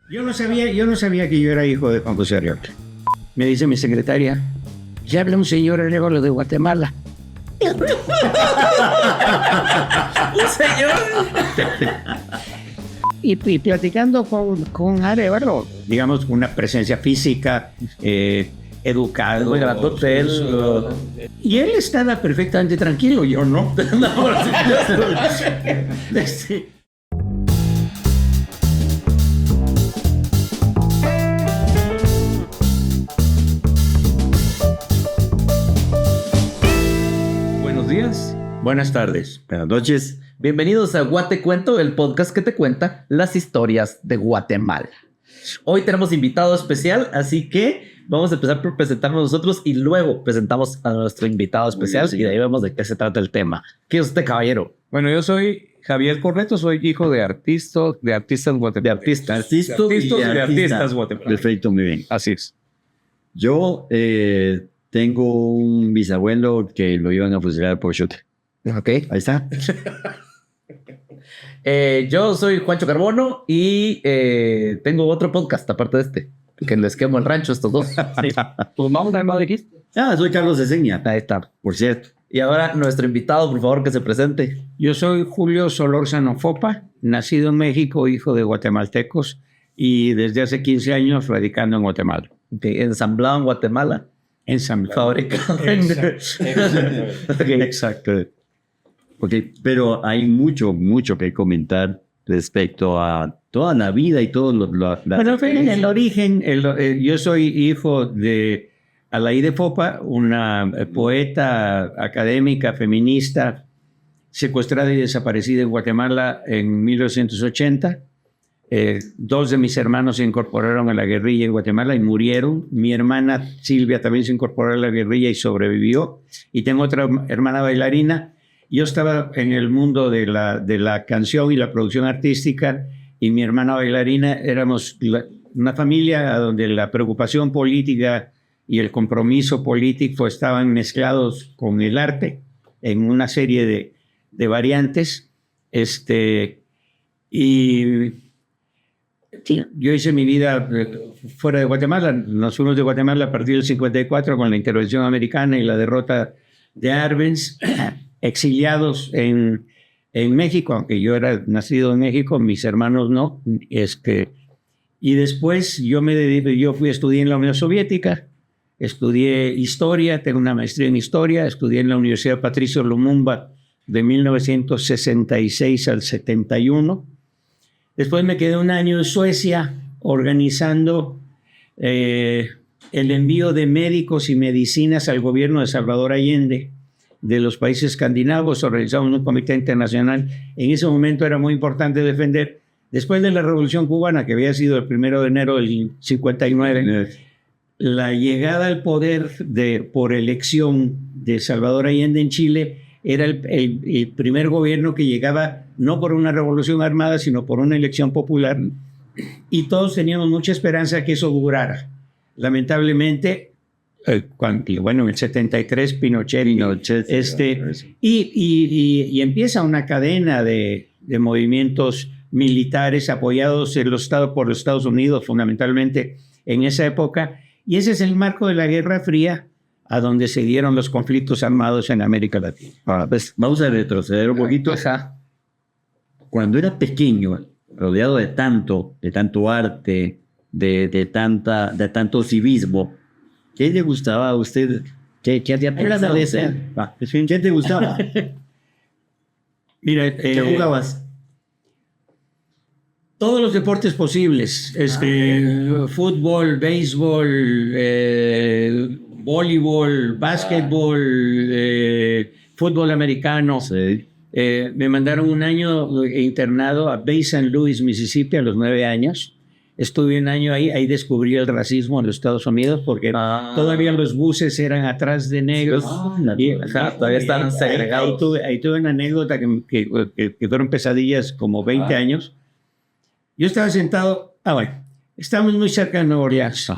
Yo no sabía que yo era hijo de Juan José Arriola. Me dice mi secretaria, ya habla un señor Arevalo de Guatemala. ¿Un señor? Y platicando con Arevalo, digamos, con una presencia física, educado. Muy grandote él. Y él estaba perfectamente tranquilo, yo no. Sí. Buenos días, buenas tardes, buenas noches. Bienvenidos a Guate Cuento, el podcast que te cuenta las historias de Guatemala. Hoy tenemos invitado especial, así que vamos a empezar por presentarnos nosotros y luego presentamos a nuestro invitado especial y de ahí vemos de qué se trata el tema. ¿Quién es usted, caballero? Bueno, yo soy Javier Corneto, soy hijo de artistas guatemaltecos. De artistas. Y de artistas guatemaltecos. Perfecto, muy bien. Así es. Yo tengo un bisabuelo que lo iban a fusilar por shooter. Ok. Ahí está. Yo soy Juancho Carbono y tengo otro podcast aparte de este, que les quemo el rancho estos dos. Sí. ¿Tu mamá de dijiste? Soy Carlos Eseña, Ahí está. por cierto. Y ahora nuestro invitado, por favor, que se presente. Yo soy Julio Solórzano Fopa, nacido en México, hijo de guatemaltecos y desde hace 15 años radicando en Guatemala. Okay. Ensamblado en Guatemala. Fabricado en... Okay. Exacto. Okay, pero hay mucho que comentar respecto a toda la vida y todo lo... Bueno, en el origen, yo soy hijo de Alaide Fopa, una poeta académica feminista secuestrada y desaparecida en Guatemala en 1980. Dos de mis hermanos se incorporaron a la guerrilla en Guatemala y murieron. Mi hermana Silvia también se incorporó a la guerrilla y sobrevivió. Y tengo otra hermana bailarina. Yo estaba en el mundo de la canción y la producción artística y mi hermana bailarina éramos una familia donde la preocupación política y el compromiso político estaban mezclados con el arte en una serie de variantes. Y yo hice mi vida fuera de Guatemala. Nos fuimos de Guatemala a partir del 54 con la intervención americana y la derrota de Arbenz. Exiliados en México, aunque yo era nacido en México, mis hermanos no. Y después yo estudié en la Unión Soviética, estudié historia, tengo una maestría en historia, estudié en la Universidad Patricio Lumumba de 1966 al 71. Después me quedé un año en Suecia organizando el envío de médicos y medicinas al gobierno de Salvador Allende de los países escandinavos. Organizamos un comité internacional. En ese momento era muy importante defender, después de la Revolución Cubana, que había sido el 1 de enero del 59, la llegada al poder por elección de Salvador Allende en Chile era el primer gobierno que llegaba no por una revolución armada, sino por una elección popular. Y todos teníamos mucha esperanza que eso durara. Lamentablemente, en el 73 Pinochet y empieza una cadena de movimientos militares apoyados por los Estados Unidos fundamentalmente en esa época, y ese es el marco de la Guerra Fría a donde se dieron los conflictos armados en América Latina. Pues vamos a retroceder un poquito. Cuando era pequeño, rodeado de tanto arte, de tanto civismo, ¿qué le gustaba a usted? ¿Qué te gustaba? Mira, ¿qué jugabas? Todos los deportes posibles. Fútbol, béisbol, voleibol, básquetbol, fútbol americano. Sí. Me mandaron un año internado a Bay St. Louis, Mississippi, a los 9 años. Estuve un año ahí descubrí el racismo en los Estados Unidos porque todavía los buses eran atrás de negros. Todavía estaban segregados. Ahí tuve una anécdota que fueron pesadillas como 20 años. Yo estaba sentado, estábamos muy cerca de Nueva Orleans.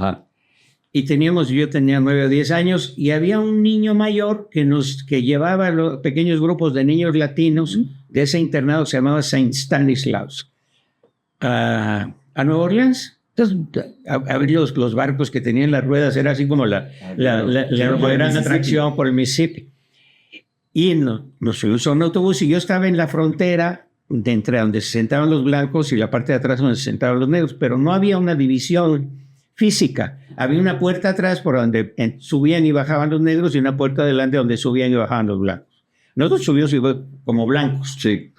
Y yo tenía 9 o 10 años y había un niño mayor que llevaba los pequeños grupos de niños latinos de ese internado que se llamaba Saint Stanislaus a Nueva Orleans. Entonces, abrir los barcos que tenían las ruedas era así como la gran atracción por el Mississippi. Y nos subimos a un autobús y yo estaba en la frontera de entre donde se sentaban los blancos y la parte de atrás donde se sentaban los negros, pero no había una división física. Había una puerta atrás por donde subían y bajaban los negros y una puerta adelante donde subían y bajaban los blancos. Nosotros subimos como blancos. Sí.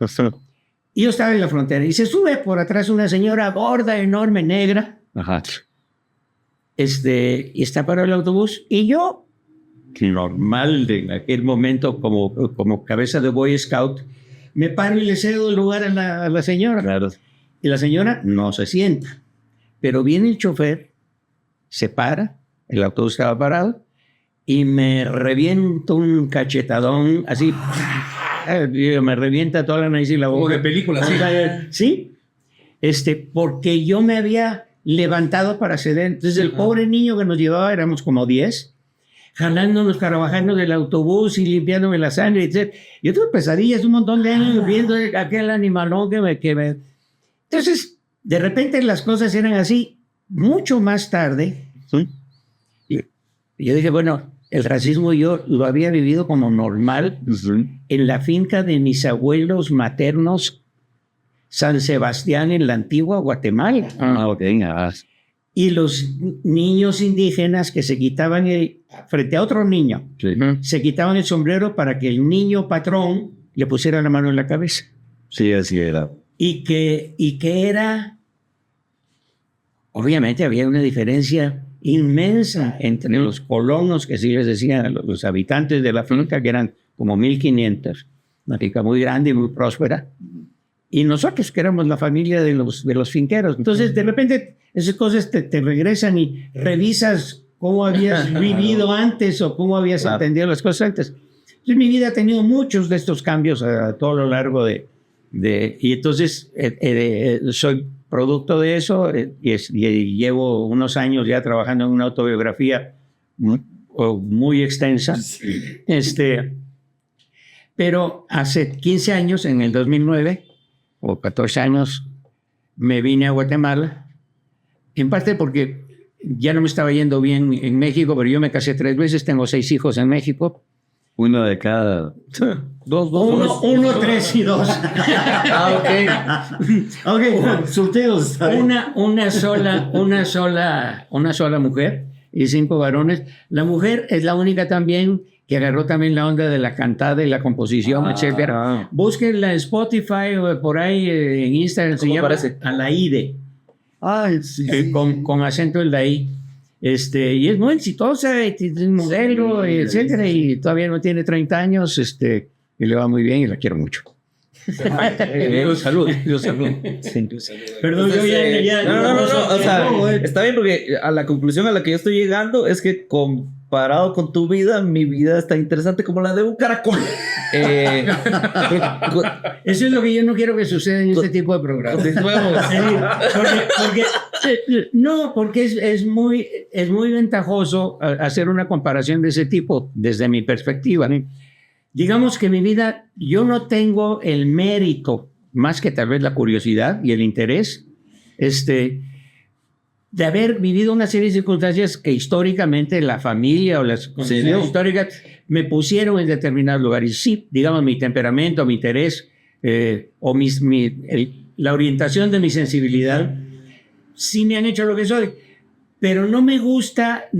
Y yo estaba en la frontera y se sube por atrás una señora gorda, enorme, negra. Ajá. Y está parado el autobús y yo, normal de aquel momento como cabeza de Boy Scout, me paro y le cedo el lugar a la señora. Claro. Y la señora no se sienta. Pero viene el chofer, se para, el autobús estaba parado, y me revienta un cachetadón así. Me revienta toda la nariz y la boca. Como de película, sí. Sí. Porque yo me había levantado para ceder. Entonces el pobre niño que nos llevaba, éramos como 10, jalándonos, trabajando del autobús y limpiándome la sangre, etc. Yo tuve pesadillas un montón de años viendo aquel animalón que me... Entonces, de repente las cosas eran así. Mucho más tarde, y yo dije, bueno, el racismo yo lo había vivido como normal en la finca de mis abuelos maternos, San Sebastián, en la antigua Guatemala. Ok. Y los niños indígenas que se quitaban frente a otro niño, Sí. se quitaban el sombrero para que el niño patrón le pusiera la mano en la cabeza. Sí, así era. Y que era, obviamente había una diferencia inmensa entre los colonos, que sí les decían los habitantes de la finca, que eran como 1,500, una finca muy grande y muy próspera, y nosotros que éramos la familia de los finqueros. Entonces, de repente, esas cosas te regresan y revisas cómo habías vivido antes o cómo habías entendido las cosas antes. Entonces, mi vida ha tenido muchos de estos cambios a todo lo largo y entonces soy producto de eso y llevo unos años ya trabajando en una autobiografía muy extensa. Pero hace 15 años, en el 2009, o 14 años, me vine a Guatemala, en parte porque ya no me estaba yendo bien en México, pero yo me casé 3 veces, tengo 6 hijos en México. Uno de cada... Uno, 3 y 2. Ok, solteros. Una sola mujer y 5 varones. La mujer es la única también que agarró también la onda de la cantada y la composición, etc. Búsquenla en Spotify o por ahí en Instagram. Se llama Alaide. Sí. Con acento en la I. Y es muy exitosa, es modelo, etcétera, y todavía no tiene 30 años, y le va muy bien y la quiero mucho. Salud. Perdón, yo ya... No. O sea, está bien, porque a la conclusión a la que yo estoy llegando es que comparado con tu vida, mi vida está interesante como la de un caracol. Eso es lo que yo no quiero que suceda en este tipo de programas. Porque es muy ventajoso hacer una comparación de ese tipo desde mi perspectiva, ¿no? Digamos que mi vida, yo no tengo el mérito, más que tal vez la curiosidad y el interés, de haber vivido una serie de circunstancias que históricamente la familia o las condiciones históricas me pusieron en determinados lugares. Sí, digamos, mi temperamento, mi interés o la orientación de mi sensibilidad sí me han hecho lo que soy, pero no me gusta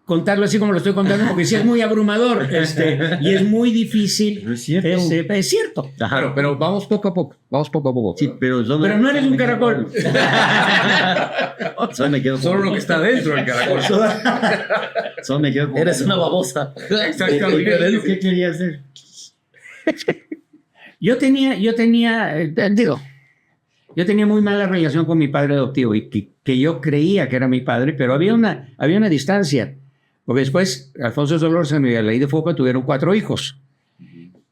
contarlo así como lo estoy contando, porque sí es muy abrumador y es muy difícil. No es cierto. Es cierto. Claro, pero vamos poco a poco. Sí, pero no eres un caracol. Solo lo que está dentro del caracol. Solo me quedo con... Eres una babosa. Exactamente. ¿Qué quería hacer? Yo tenía muy mala relación con mi padre adoptivo y que yo creía que era mi padre, pero había una distancia. Porque después Alfonso Solórzano y Alaide Fopa tuvieron 4 hijos.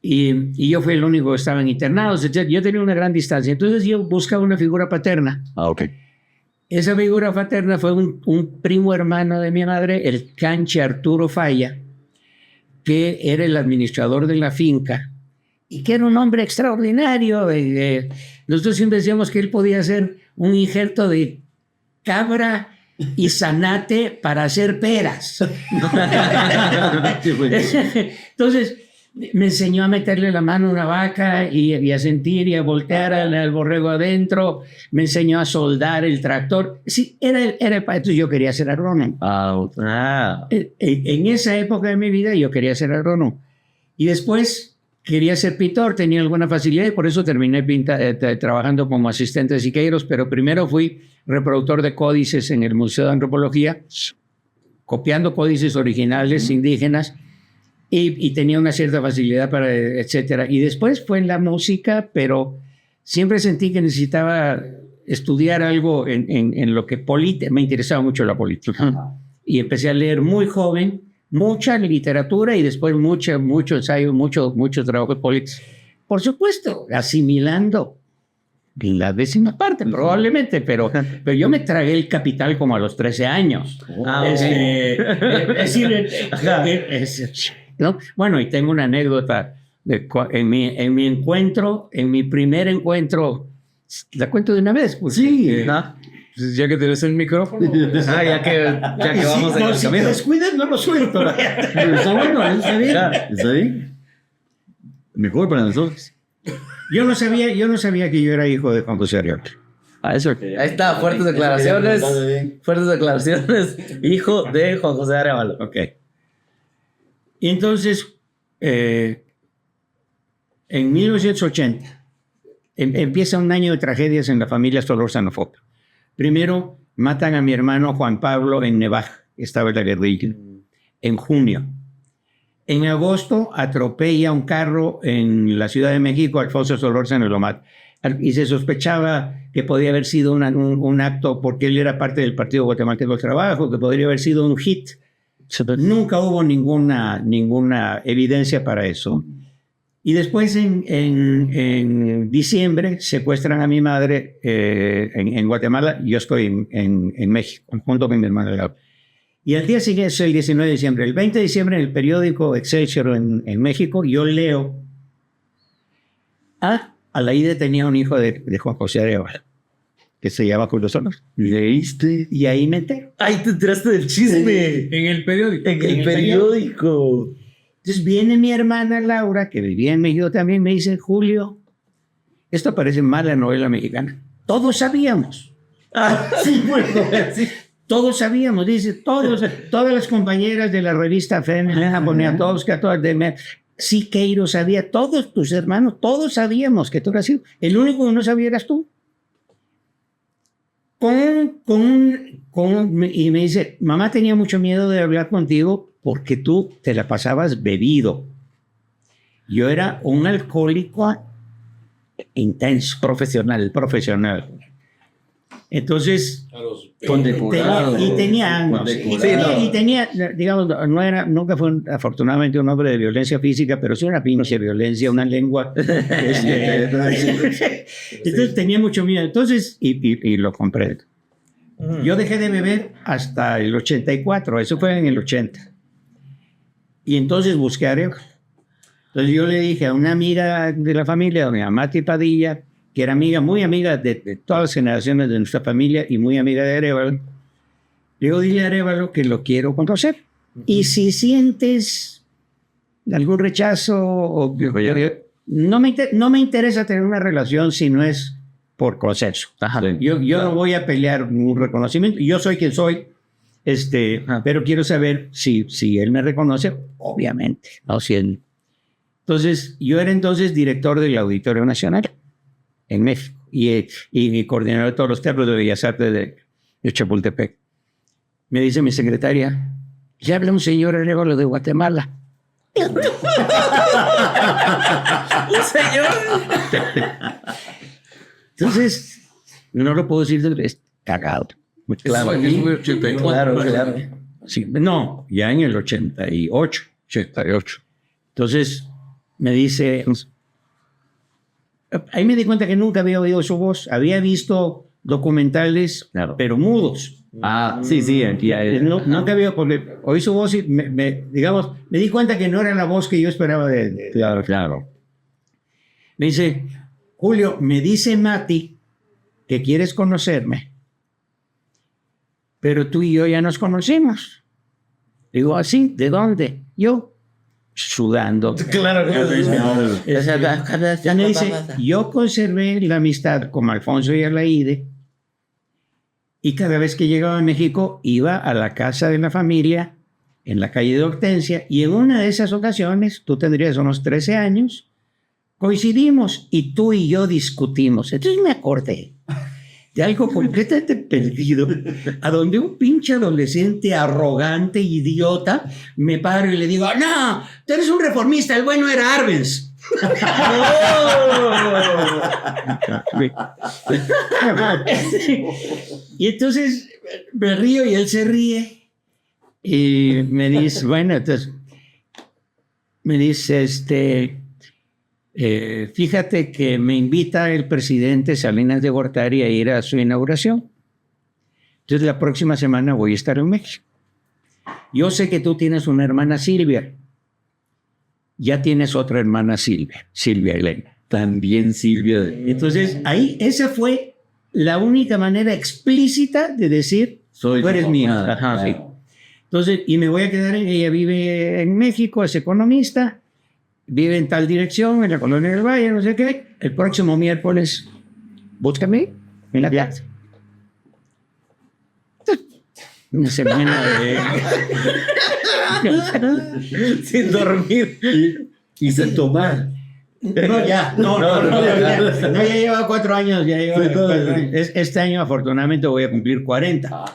Y yo fui el único que estaba en internados, etc. Yo tenía una gran distancia. Entonces yo buscaba una figura paterna. Ok. Esa figura paterna fue un primo hermano de mi madre, el canche Arturo Falla, que era el administrador de la finca y que era un hombre extraordinario. nosotros siempre decíamos que él podía hacer un injerto de cabra y zanate para hacer peras. Entonces me enseñó a meterle la mano a una vaca y a sentir y a voltear al borrego adentro. Me enseñó a soldar el tractor. Sí, entonces yo quería ser agrónomo. En esa época de mi vida yo quería ser agrónomo. Y después quería ser pintor, tenía alguna facilidad y por eso terminé trabajando como asistente de Siqueiros, pero primero fui reproductor de códices en el Museo de Antropología, copiando códices originales indígenas y tenía una cierta facilidad para etcétera. Y después fue en la música, pero siempre sentí que necesitaba estudiar algo en lo que me interesaba mucho la política. Y empecé a leer muy joven, mucha literatura y después mucho ensayo, mucho trabajo político. Por supuesto, asimilando la 10ª parte, probablemente, pero yo me tragué el Capital como a los 13 años. Es decir, ¿no? Bueno, y tengo una anécdota en mi primer encuentro. ¿La cuento de una vez? Pues, Sí. Pues ya que tenés el micrófono. ya que vamos en el si camino. te descuidas, no lo suelto. Está bueno, está bien. ¿Está bien? Mejor para nosotros. Yo no sabía que yo era hijo de Juan José Arevalo. Ahí está, fuertes declaraciones. Fuertes declaraciones. Hijo de Juan José Arevalo. Ok. Y entonces, en 1980, empieza un año de tragedias en la familia Solórzano Foca. Primero, matan a mi hermano Juan Pablo en Nevaja, estaba en la guerrilla, en junio. En agosto, atropella un carro en la Ciudad de México, Alfonso Solórzano lo mata. Y se sospechaba que podía haber sido un acto, porque él era parte del Partido Guatemalteco del Trabajo, que podría haber sido un hit. Nunca hubo ninguna evidencia para eso. Y después, en diciembre, secuestran a mi madre en Guatemala. Yo estoy en México, junto con mi hermana Laura. Y al día siguiente, es el 19 de diciembre. El 20 de diciembre, en el periódico Excelsior en México, yo leo: Alaide tenía un hijo de Juan José Arevalo, que se llama Julio Solórzano. ¿Leíste? Y ahí me entero. ¡Ay, te enteraste del chisme! En el periódico. En el periódico. Entonces viene mi hermana Laura, que vivía en México también, me dice: Julio, esto parece mala novela mexicana. Todos sabíamos. Sí, bueno, sí. Todos sabíamos, dice, todas las compañeras de la revista Femina, Poniatowska, todas de Siqueiros sabía, todos tus hermanos, todos sabíamos que tú eras hijo. El único que no sabía eras tú. Y me dice: mamá tenía mucho miedo de hablar contigo porque tú te la pasabas bebido. Yo era un alcohólico intenso. Profesional. Entonces, Condecorado. y tenía años. Digamos, nunca fue afortunadamente un hombre de violencia física, pero sí una pinche violencia, una lengua. Entonces tenía mucho miedo. Entonces, y lo compré. Yo dejé de beber hasta el 84, eso fue en el 80. Y entonces busqué a Arevalo. Entonces yo le dije a una amiga de la familia, doña Mati Padilla, que era muy amiga de todas las generaciones de nuestra familia y muy amiga de Arevalo, le digo: dile a Arevalo que lo quiero conocer. Y si sientes algún rechazo, no me interesa tener una relación si no es por consenso. Yo no voy a pelear un reconocimiento. Yo soy quien soy, pero quiero saber si él me reconoce, obviamente. ¿No? Entonces, yo era director del Auditorio Nacional en México y coordinador de todos los teatros de Bellas Artes de Chapultepec. Me dice mi secretaria: ya habla un señor Arevalo de Guatemala. ¿Un señor? Entonces, no lo puedo decir, es cagado. Claro, claro. Sí, no, ya en el 88. Entonces, me dice... Ahí me di cuenta que nunca había oído su voz. Había visto documentales, pero mudos. Sí. Nunca había... Oí su voz y me di cuenta que no era la voz que yo esperaba de Claro. Me dice: Julio, me dice Mati que quieres conocerme, pero tú y yo ya nos conocimos. Digo, ¿así? ¿De dónde? Yo, sudando. Claro, Ya me dice, yo conservé la amistad con Alfonso y Alaide, y cada vez que llegaba a México iba a la casa de la familia en la calle de Hortensia, y en una de esas ocasiones, tú tendrías unos 13 años, coincidimos y tú y yo discutimos. Entonces me acordé de algo completamente perdido, a donde un pinche adolescente arrogante, idiota, me paro y le digo, no, tú eres un reformista, el bueno era Arbenz. Y entonces me río y él se ríe y me dice, bueno, entonces me dice, fíjate que me invita el presidente Salinas de Gortari a ir a su inauguración. Entonces la próxima semana voy a estar en México. Yo sé que tú tienes una hermana Silvia. Ya tienes otra hermana Silvia Elena. También Silvia. Entonces ahí esa fue la única manera explícita de decir, tú eres mi hija. Ajá, sí. Entonces, y me voy a quedar, ella vive en México, es economista, vive en tal dirección, en la colonia del Valle, no sé qué. El próximo miércoles, búscame en la plaza. Una semana sin dormir. Y sin tomar. ya lleva 4 años. Este año, afortunadamente, voy a cumplir 40.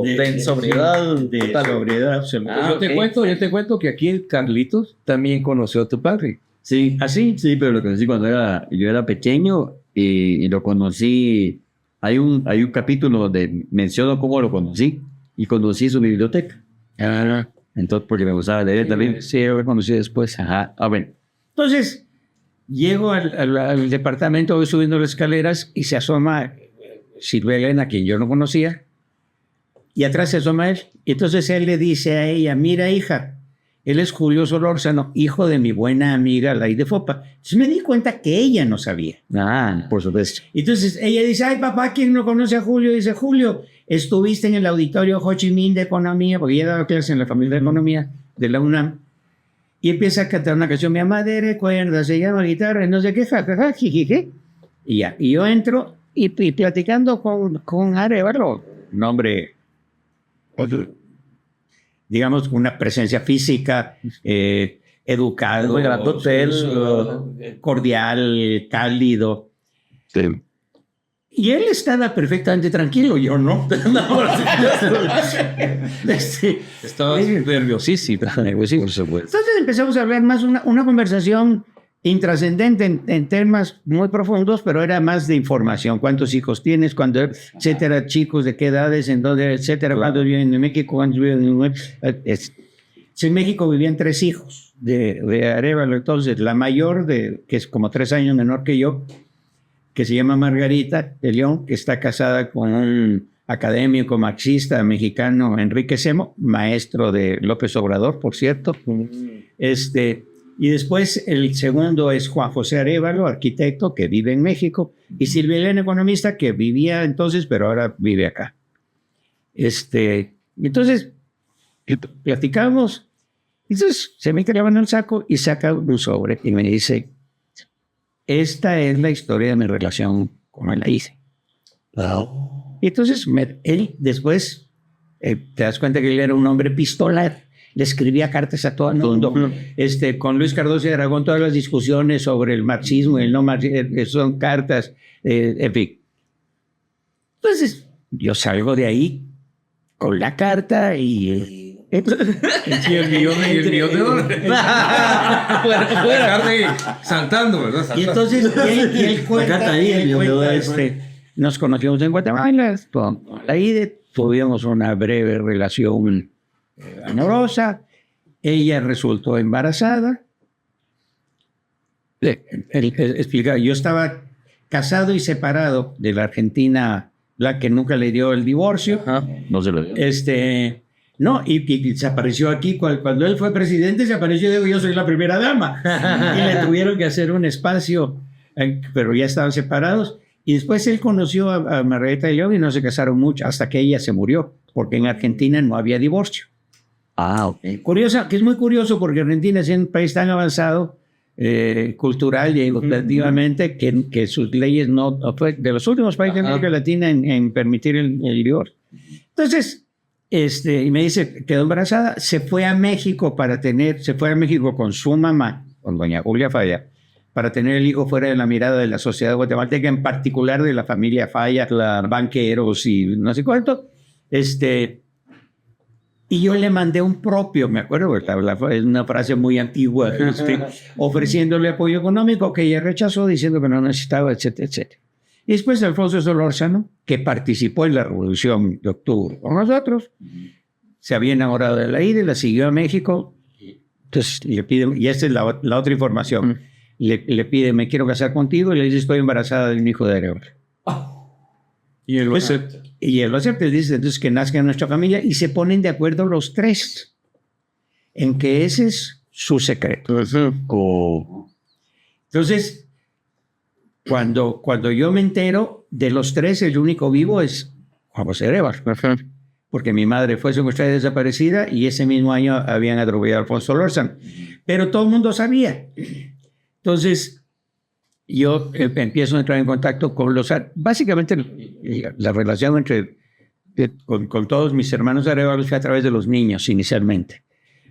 De sobriedad. De sobriedad absoluta. Yo te cuento que aquí Carlitos también conoció a tu padre. Sí, así, sí, pero lo conocí cuando yo era pequeño y lo conocí. Hay un capítulo donde menciono cómo lo conocí y conocí su biblioteca. Entonces, porque me gustaba leer también. Sí, lo conocí después. Ajá, bueno. Entonces, llego al departamento, voy subiendo las escaleras y se asoma Silvia Elena, quien yo no conocía, y atrás se asoma él. Y entonces él le dice a ella, mira hija, él es Julio Solórzano, hijo de mi buena amiga Laide Fopa. Entonces me di cuenta que ella no sabía. Por supuesto. Entonces ella dice, ay papá, ¿quién no conoce a Julio? Dice, Julio, estuviste en el auditorio Ho Chi Minh de Economía, porque ella daba clases en la familia de Economía de la UNAM. Y empieza a cantar una canción, mi madre recuerda, se llama guitarra, no sé qué, jajaja, jijiji. Y ya, y yo entro y platicando con Arevalo, un hombre, digamos, con una presencia física, educado, muy grandote, cordial, cálido. Sí. Y él estaba perfectamente tranquilo, yo no. Estabas nerviosísimo. Por supuesto. Entonces empezamos a hablar más, una conversación intrascendente en temas muy profundos, pero era más de información. ¿Cuántos hijos tienes? ¿Cuántos, etcétera? Chicos, ¿de qué edades? ¿En dónde? Etcétera. Claro. ¿Cuántos viven en México? ¿Cuántos viven en en México vivían 3 hijos de Arevalo. Entonces, la mayor, que es como 3 años menor que yo, que se llama Margarita de León, que está casada con un académico marxista mexicano, Enrique Semo, maestro de López Obrador, por cierto. Y después el segundo es Juan José Arevalo, arquitecto, que vive en México, y Silvia Elena, economista, que vivía entonces, pero ahora vive acá. Entonces, platicamos, entonces se me clava en el saco y saca un sobre y me dice, esta es la historia de mi relación con el Alaide. Y entonces él después, te das cuenta que él era un hombre pistolar, le escribía cartas a todo el mundo. Con Luis Cardoso y Aragón, todas las discusiones sobre el marxismo y el no marxismo, son cartas, en fin. Entonces, yo salgo de ahí con la carta y el millón de dólares. Fuera. Saltando, ¿verdad? Saltando. Y entonces, y él cuenta, nos conocimos en Guatemala, con Alaide, tuvimos una breve relación amorosa, ella resultó embarazada. Explica, yo estaba casado y separado de la Argentina, la que nunca le dio el divorcio. No se lo dio. No, y se apareció aquí, cuando él fue presidente, se apareció y dijo, yo soy la primera dama. Y le tuvieron que hacer un espacio pero ya estaban separados. Y después él conoció a Margarita de León y no se casaron mucho hasta que ella se murió, porque en Argentina no había divorcio. Ah, ok. Curiosa, que es muy curioso porque Argentina es un país tan avanzado cultural y educativamente que sus leyes no fue de los últimos países de América Latina en permitir el divorcio. Entonces, y me dice, quedó embarazada, se fue a México con su mamá, con doña Julia Falla, para tener el hijo fuera de la mirada de la sociedad guatemalteca, en particular de la familia Falla, banqueros y no sé cuánto. Y yo le mandé un propio, me acuerdo, es una frase muy antigua, ofreciéndole apoyo económico que ella rechazó diciendo que no necesitaba, etcétera, etcétera. Y después Alfonso Solórzano, que participó en la Revolución de Octubre con nosotros, se había enamorado de la ida y la siguió a México. Entonces le pide, y esta es la otra información, le pide, me quiero casar contigo, y le dice, estoy embarazada de un hijo de Arevalo. Y él lo acepta. Y él lo acepta y dice, entonces que nazca en nuestra familia, y se ponen de acuerdo los tres en que ese es su secreto. Entonces, cuando yo me entero, de los tres, el único vivo es Juan José Arevalo, porque mi madre fue secuestrada y desaparecida, y ese mismo año habían atropellado a Alfonso Solórzano. Pero todo el mundo sabía. Entonces, yo empiezo a entrar en contacto con básicamente la relación con todos mis hermanos Arevalo fue a través de los niños inicialmente.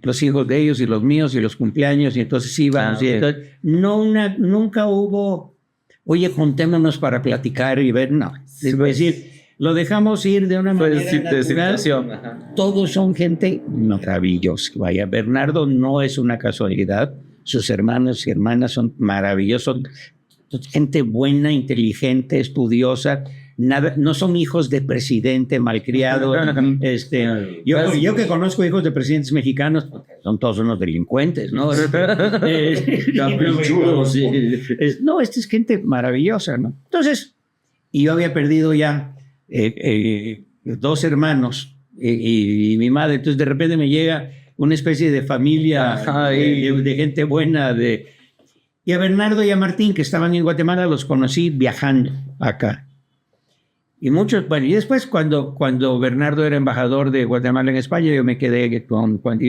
Los hijos de ellos y los míos y los cumpleaños, y entonces íbamos. Okay. Entonces, nunca hubo, oye, juntémonos para platicar y ver, no. Es decir, lo dejamos ir de una manera natural. Todos son gente maravillosa. Vaya, Bernardo no es una casualidad. Sus hermanos y hermanas son maravillosos. Gente buena, inteligente, estudiosa. No son hijos de presidente malcriado. Yo que conozco hijos de presidentes mexicanos, son todos unos delincuentes, ¿no? No, esta es gente maravillosa, ¿no? Entonces, y yo había perdido ya 2 hermanos y mi madre. Entonces, de repente me llega una especie de familia de gente buena. Y a Bernardo y a Martín, que estaban en Guatemala, los conocí viajando acá. Y y después cuando Bernardo era embajador de Guatemala en España, yo me quedé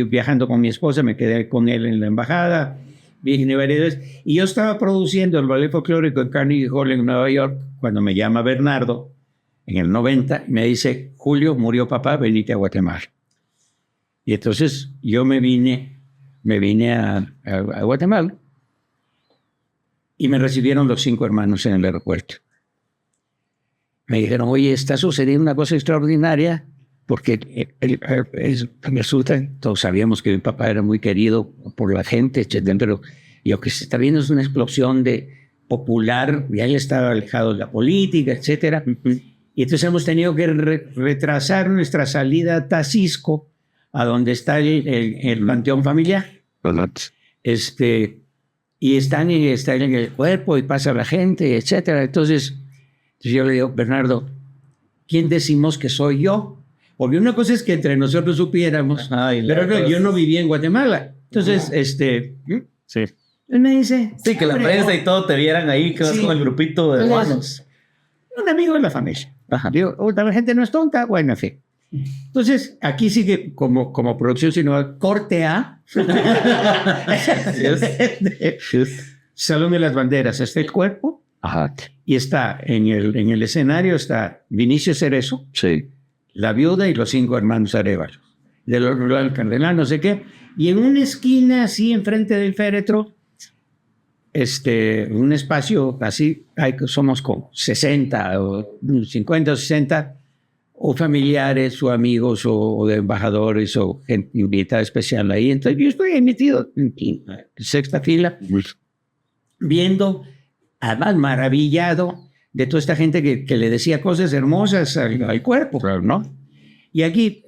viajando con mi esposa, me quedé con él en la embajada, vine varias veces. Y yo estaba produciendo el ballet folclórico en Carnegie Hall en Nueva York, cuando me llama Bernardo, en el 90, y me dice, Julio, murió papá, venite a Guatemala. Y entonces yo me vine a Guatemala, y me recibieron los 5 hermanos en el aeropuerto. Me dijeron, oye, está sucediendo una cosa extraordinaria, porque resulta, todos sabíamos que mi papá era muy querido por la gente, etc. Pero lo que se está viendo es una explosión popular, ya él estaba alejado de la política, etc. Y entonces hemos tenido que retrasar nuestra salida a Tacisco, a donde está el panteón familiar. Y está en el cuerpo y pasa la gente, etc. Entonces yo le digo, Bernardo, ¿quién decimos que soy yo? Porque una cosa es que entre nosotros supiéramos, pero yo no vivía en Guatemala. Entonces, sí. Él me dice... Sí, que la prensa y todo te vieran ahí, que vas con el grupito de hermanos. Un amigo de la familia. Digo, la gente no es tonta, bueno, en fin. Entonces, aquí sigue como producción, sino corte A. Salón de las Banderas. Está el cuerpo. Ajá. Y está en el escenario está Vinicio Cerezo, la viuda y los 5 hermanos Arevalo, del cardenal, no sé qué. Y en una esquina, así enfrente del féretro, un espacio así, somos como 60 o 50 o 60, o familiares o amigos o de embajadores o gente invitada especial ahí. Entonces yo estoy metido en 6ª fila, viendo, además maravillado de toda esta gente que le decía cosas hermosas al cuerpo, ¿no? Y aquí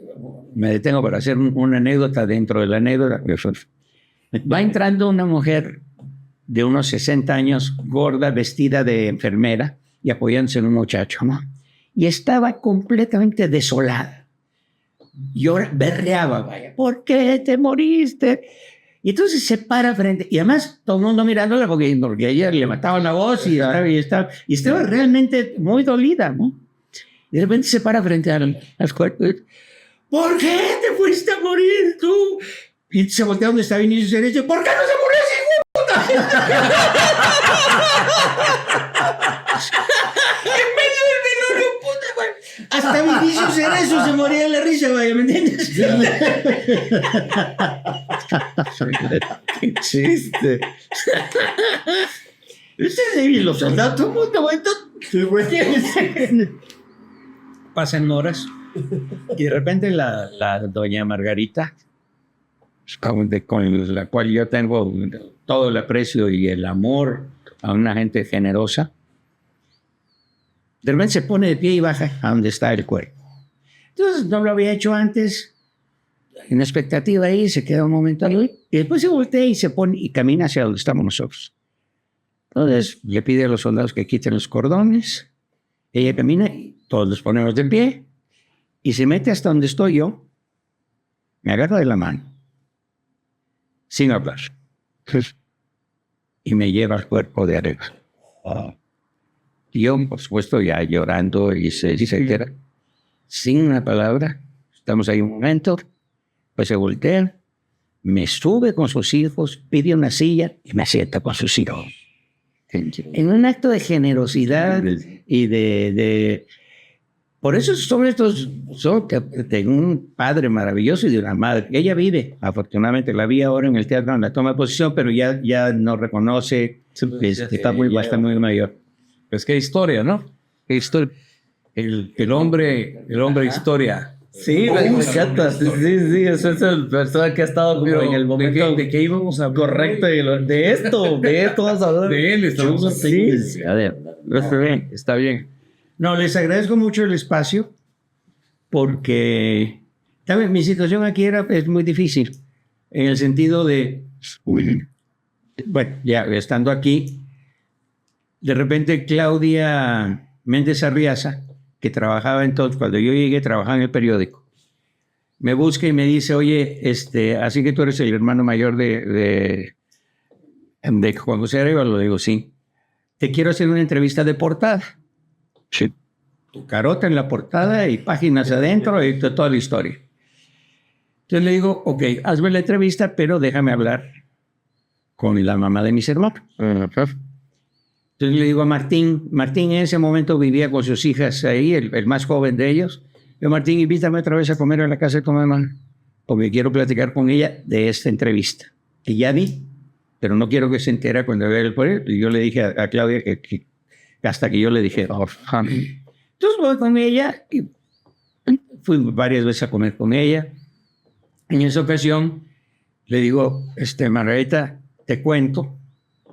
me detengo para hacer una anécdota dentro de la anécdota. Va entrando una mujer de unos 60 años, gorda, vestida de enfermera y apoyándose en un muchacho, ¿no? Y estaba completamente desolada. Yo berreaba, vaya, ¿por qué te moriste? Y entonces se para frente, y además todo el mundo mirándola porque ella le mataban la voz y estaba realmente muy dolida, ¿no? Y de repente se para frente al cuerpo. ¿Por qué te fuiste a morir tú? Y se voltea donde está Vinicius Cerezo. ¿Por qué no se murió ese hijo de puta? En medio del velorio, puta, güey. Hasta Vinicius Cerezo se moría de la risa, güey, ¿me entiendes? Qué chiste. Y los soldados, todo el mundo, güey. Pasan horas. Y de repente la doña Margarita, con la cual yo tengo todo el aprecio y el amor a una gente generosa, de repente se pone de pie y baja a donde está el cuerpo. Entonces no lo había hecho antes, en expectativa ahí, se queda un momento ahí, y después se voltea y se pone y camina hacia donde estamos nosotros. Entonces le pide a los soldados que quiten los cordones, ella camina y todos los ponemos de pie, y se mete hasta donde estoy yo, me agarra de la mano, sin hablar, y me lleva al cuerpo de Arevalo. Y yo, por supuesto, ya llorando y se queda, sin una palabra. Estamos ahí un momento, pues se voltea, me sube con sus hijos, pide una silla y me sienta con sus hijos. En un acto de generosidad y de por eso tengo un padre maravilloso y de una madre. Ella vive, afortunadamente la vi ahora en el teatro en la toma de posición, pero ya no reconoce, está muy mayor. Pues qué historia, ¿no? Qué historia. El hombre historia. Sí, me encanta. Sí, eso es el persona que ha estado como en el momento. ¿De qué íbamos a hablar? Correcto, de esto vamos a hablar. De él, estamos así. Sí. A ver, Está bien. No, les agradezco mucho el espacio porque ¿saben? Mi situación aquí es muy difícil en el sentido de, bueno, ya estando aquí, de repente Claudia Méndez Arriaza, que trabajaba entonces, cuando yo llegué, trabajaba en el periódico, me busca y me dice, oye, así que tú eres el hermano mayor de Juan José Arevalo. Le digo, sí. Te quiero hacer una entrevista de portada. Sí. Tu carota en la portada y páginas adentro y toda la historia. Entonces le digo, ok, hazme la entrevista, pero déjame hablar con la mamá de mis hermanos. Entonces le digo a Martín en ese momento vivía con sus hijas ahí, el más joven de ellos. Yo, Martín, invítame otra vez a comer a la casa de tu mamá, porque quiero platicar con ella de esta entrevista. Que ya vi, pero no quiero que se entere cuando vea el proyecto. Y yo le dije a Claudia que hasta que yo le dije, entonces voy con ella y fui varias veces a comer con ella. En esa ocasión le digo, Margarita, te cuento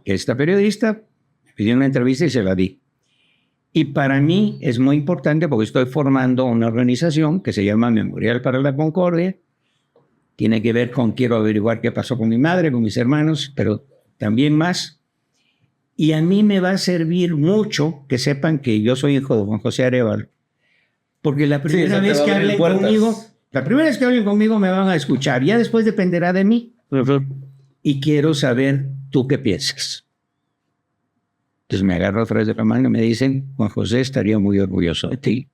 que esta periodista me pidió una entrevista y se la di. Y para mí es muy importante porque estoy formando una organización que se llama Memorial para la Concordia. Tiene que ver con quiero averiguar qué pasó con mi madre, con mis hermanos, pero también más. Y a mí me va a servir mucho que sepan que yo soy hijo de Juan José Arevalo. Porque la primera vez que hablen conmigo me van a escuchar. Ya después dependerá de mí. Y quiero saber tú qué piensas. Entonces me agarro otra vez de la mano y me dicen, Juan José estaría muy orgulloso de ti.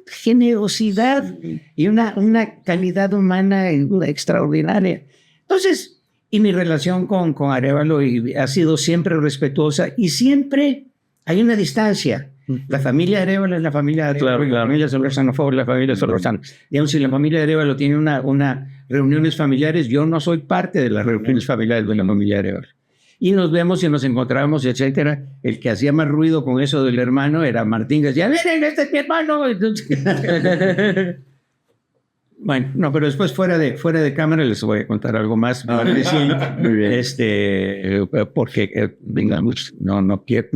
Generosidad y una calidad humana extraordinaria. Entonces, y mi relación con Arevalo ha sido siempre respetuosa y siempre hay una distancia. La familia Arevalo es la familia Arevalo, la familia Solórzano fue la familia Solórzano. Digamos, si la familia Arevalo tiene una reuniones familiares, yo no soy parte de las reuniones familiares de la familia Arevalo. Y nos vemos y nos encontramos, etcétera. El que hacía más ruido con eso del hermano era Martín, que decía, miren, este es mi hermano. Bueno, no, pero después fuera de cámara les voy a contar algo más. Muy bien. Porque, digamos, no quiero,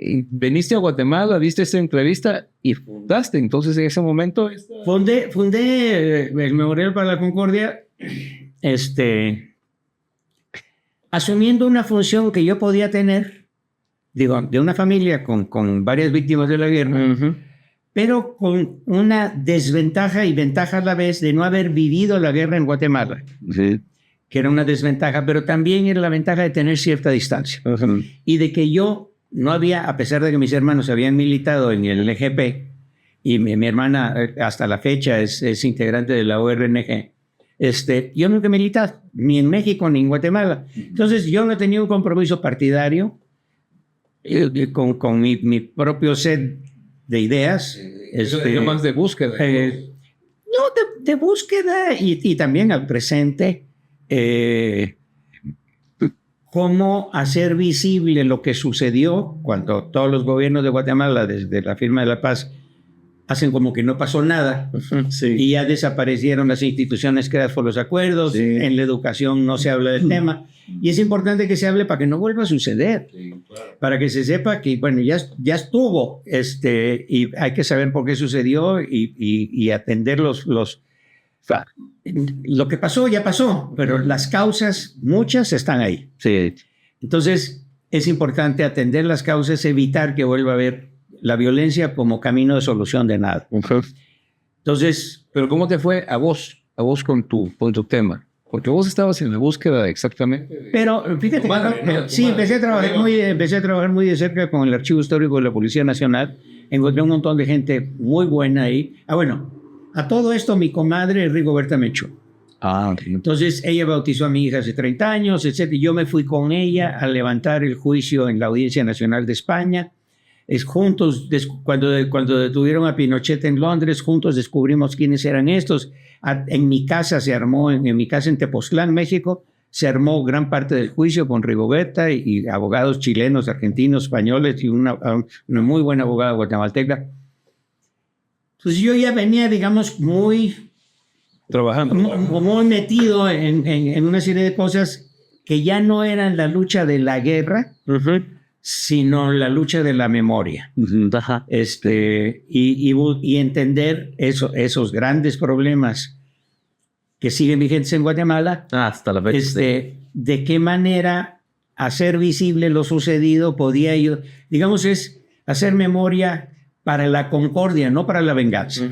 Veniste a Guatemala, viste esta entrevista y fundaste. Entonces, en ese momento... Fundé el Memorial para la Concordia, asumiendo una función que yo podía tener, digo, de una familia con varias víctimas de la guerra, pero con una desventaja y ventaja a la vez de no haber vivido la guerra en Guatemala, Sí. que era una desventaja, pero también era la ventaja de tener cierta distancia. Y de que yo no había, a pesar de que mis hermanos habían militado en el LGP, y mi hermana hasta la fecha es integrante de la ORNG, yo nunca he militado, ni en México ni en Guatemala. Entonces yo no tenía un compromiso partidario con mi propio set de ideas. Más de búsqueda. No, de búsqueda y también al presente. Cómo hacer visible lo que sucedió cuando todos los gobiernos de Guatemala, desde la firma de la paz, hacen como que no pasó nada. Sí. Y ya desaparecieron las instituciones creadas por los acuerdos. Sí. En la educación no se habla del tema. Y es importante que se hable para que no vuelva a suceder. Para que se sepa que, bueno, ya estuvo. Y hay que saber por qué sucedió y atender lo que pasó ya pasó, pero las causas, muchas están ahí. Sí. Entonces, es importante atender las causas, evitar que vuelva a haber la violencia como camino de solución de nada. Entonces, Pero ¿cómo te fue a vos con tu tema? Porque vos estabas en la búsqueda exactamente. pero fíjate, sí, empecé a trabajar muy de cerca con el Archivo Histórico de la Policía Nacional. Encontré un montón de gente muy buena ahí. Bueno, a todo esto mi comadre Rigoberta Menchú. Entonces ella bautizó a mi hija hace 30 años, etc. Y yo me fui con ella a levantar el juicio en la Audiencia Nacional de España. Juntos, cuando detuvieron a Pinochet en Londres, juntos descubrimos quiénes eran estos. En mi casa se armó, en mi casa en Tepoztlán, México, se armó gran parte del juicio con Rigoberta y abogados chilenos, argentinos, españoles y una muy buena abogada guatemalteca. Entonces yo ya venía, digamos, muy metido en una serie de cosas que ya no eran la lucha de la guerra, sino la lucha de la memoria. Ajá. Y entender esos grandes problemas que siguen vigentes en Guatemala, Hasta la fecha. de qué manera hacer visible lo sucedido podía, digamos, es hacer memoria para la concordia, no para la venganza.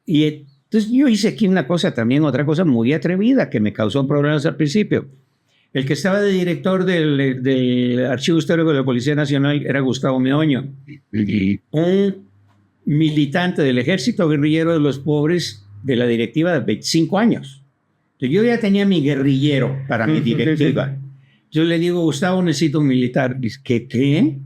Y entonces yo hice aquí otra cosa muy atrevida que me causó problemas al principio. El que estaba de director del Archivo Histórico de la Policía Nacional era Gustavo Meoño, un militante del Ejército Guerrillero de los Pobres de la directiva de 25 años. Entonces yo ya tenía mi guerrillero para mi directiva. Yo le digo, Gustavo, necesito un militar. Dice, ¿qué?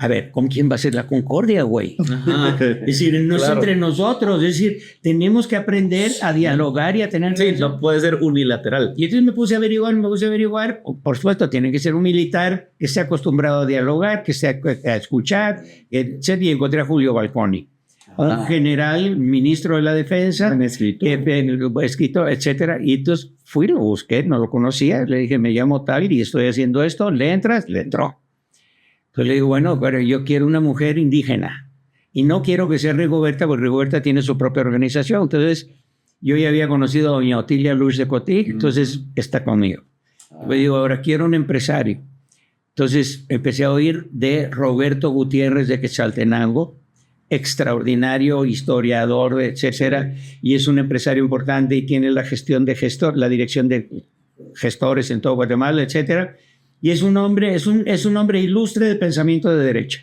A ver, ¿con quién va a ser la concordia, güey? Es decir, no es entre nosotros. Es decir, tenemos que aprender a dialogar y a tener... Sí, no puede ser unilateral. Y entonces me puse a averiguar. Por supuesto, tiene que ser un militar que esté acostumbrado a dialogar, que esté a escuchar, etc. Y encontré a Julio Balconi, un general, ministro de la Defensa, escritor, etc. Y entonces fui, lo busqué, no lo conocía. Le dije, me llamo tal y estoy haciendo esto. ¿Le entras? Le entró. Entonces le digo, bueno, pero yo quiero una mujer indígena y no quiero que sea Rigoberta, porque Rigoberta tiene su propia organización. Entonces yo ya había conocido a doña Otilia Luz de Cotí, entonces está conmigo. Le digo, ahora quiero un empresario. Entonces empecé a oír de Roberto Gutiérrez de Quetzaltenango, extraordinario historiador, etcétera, y es un empresario importante y tiene la gestión de la dirección de gestores en todo Guatemala, etcétera. Y es un hombre ilustre de pensamiento de derecha,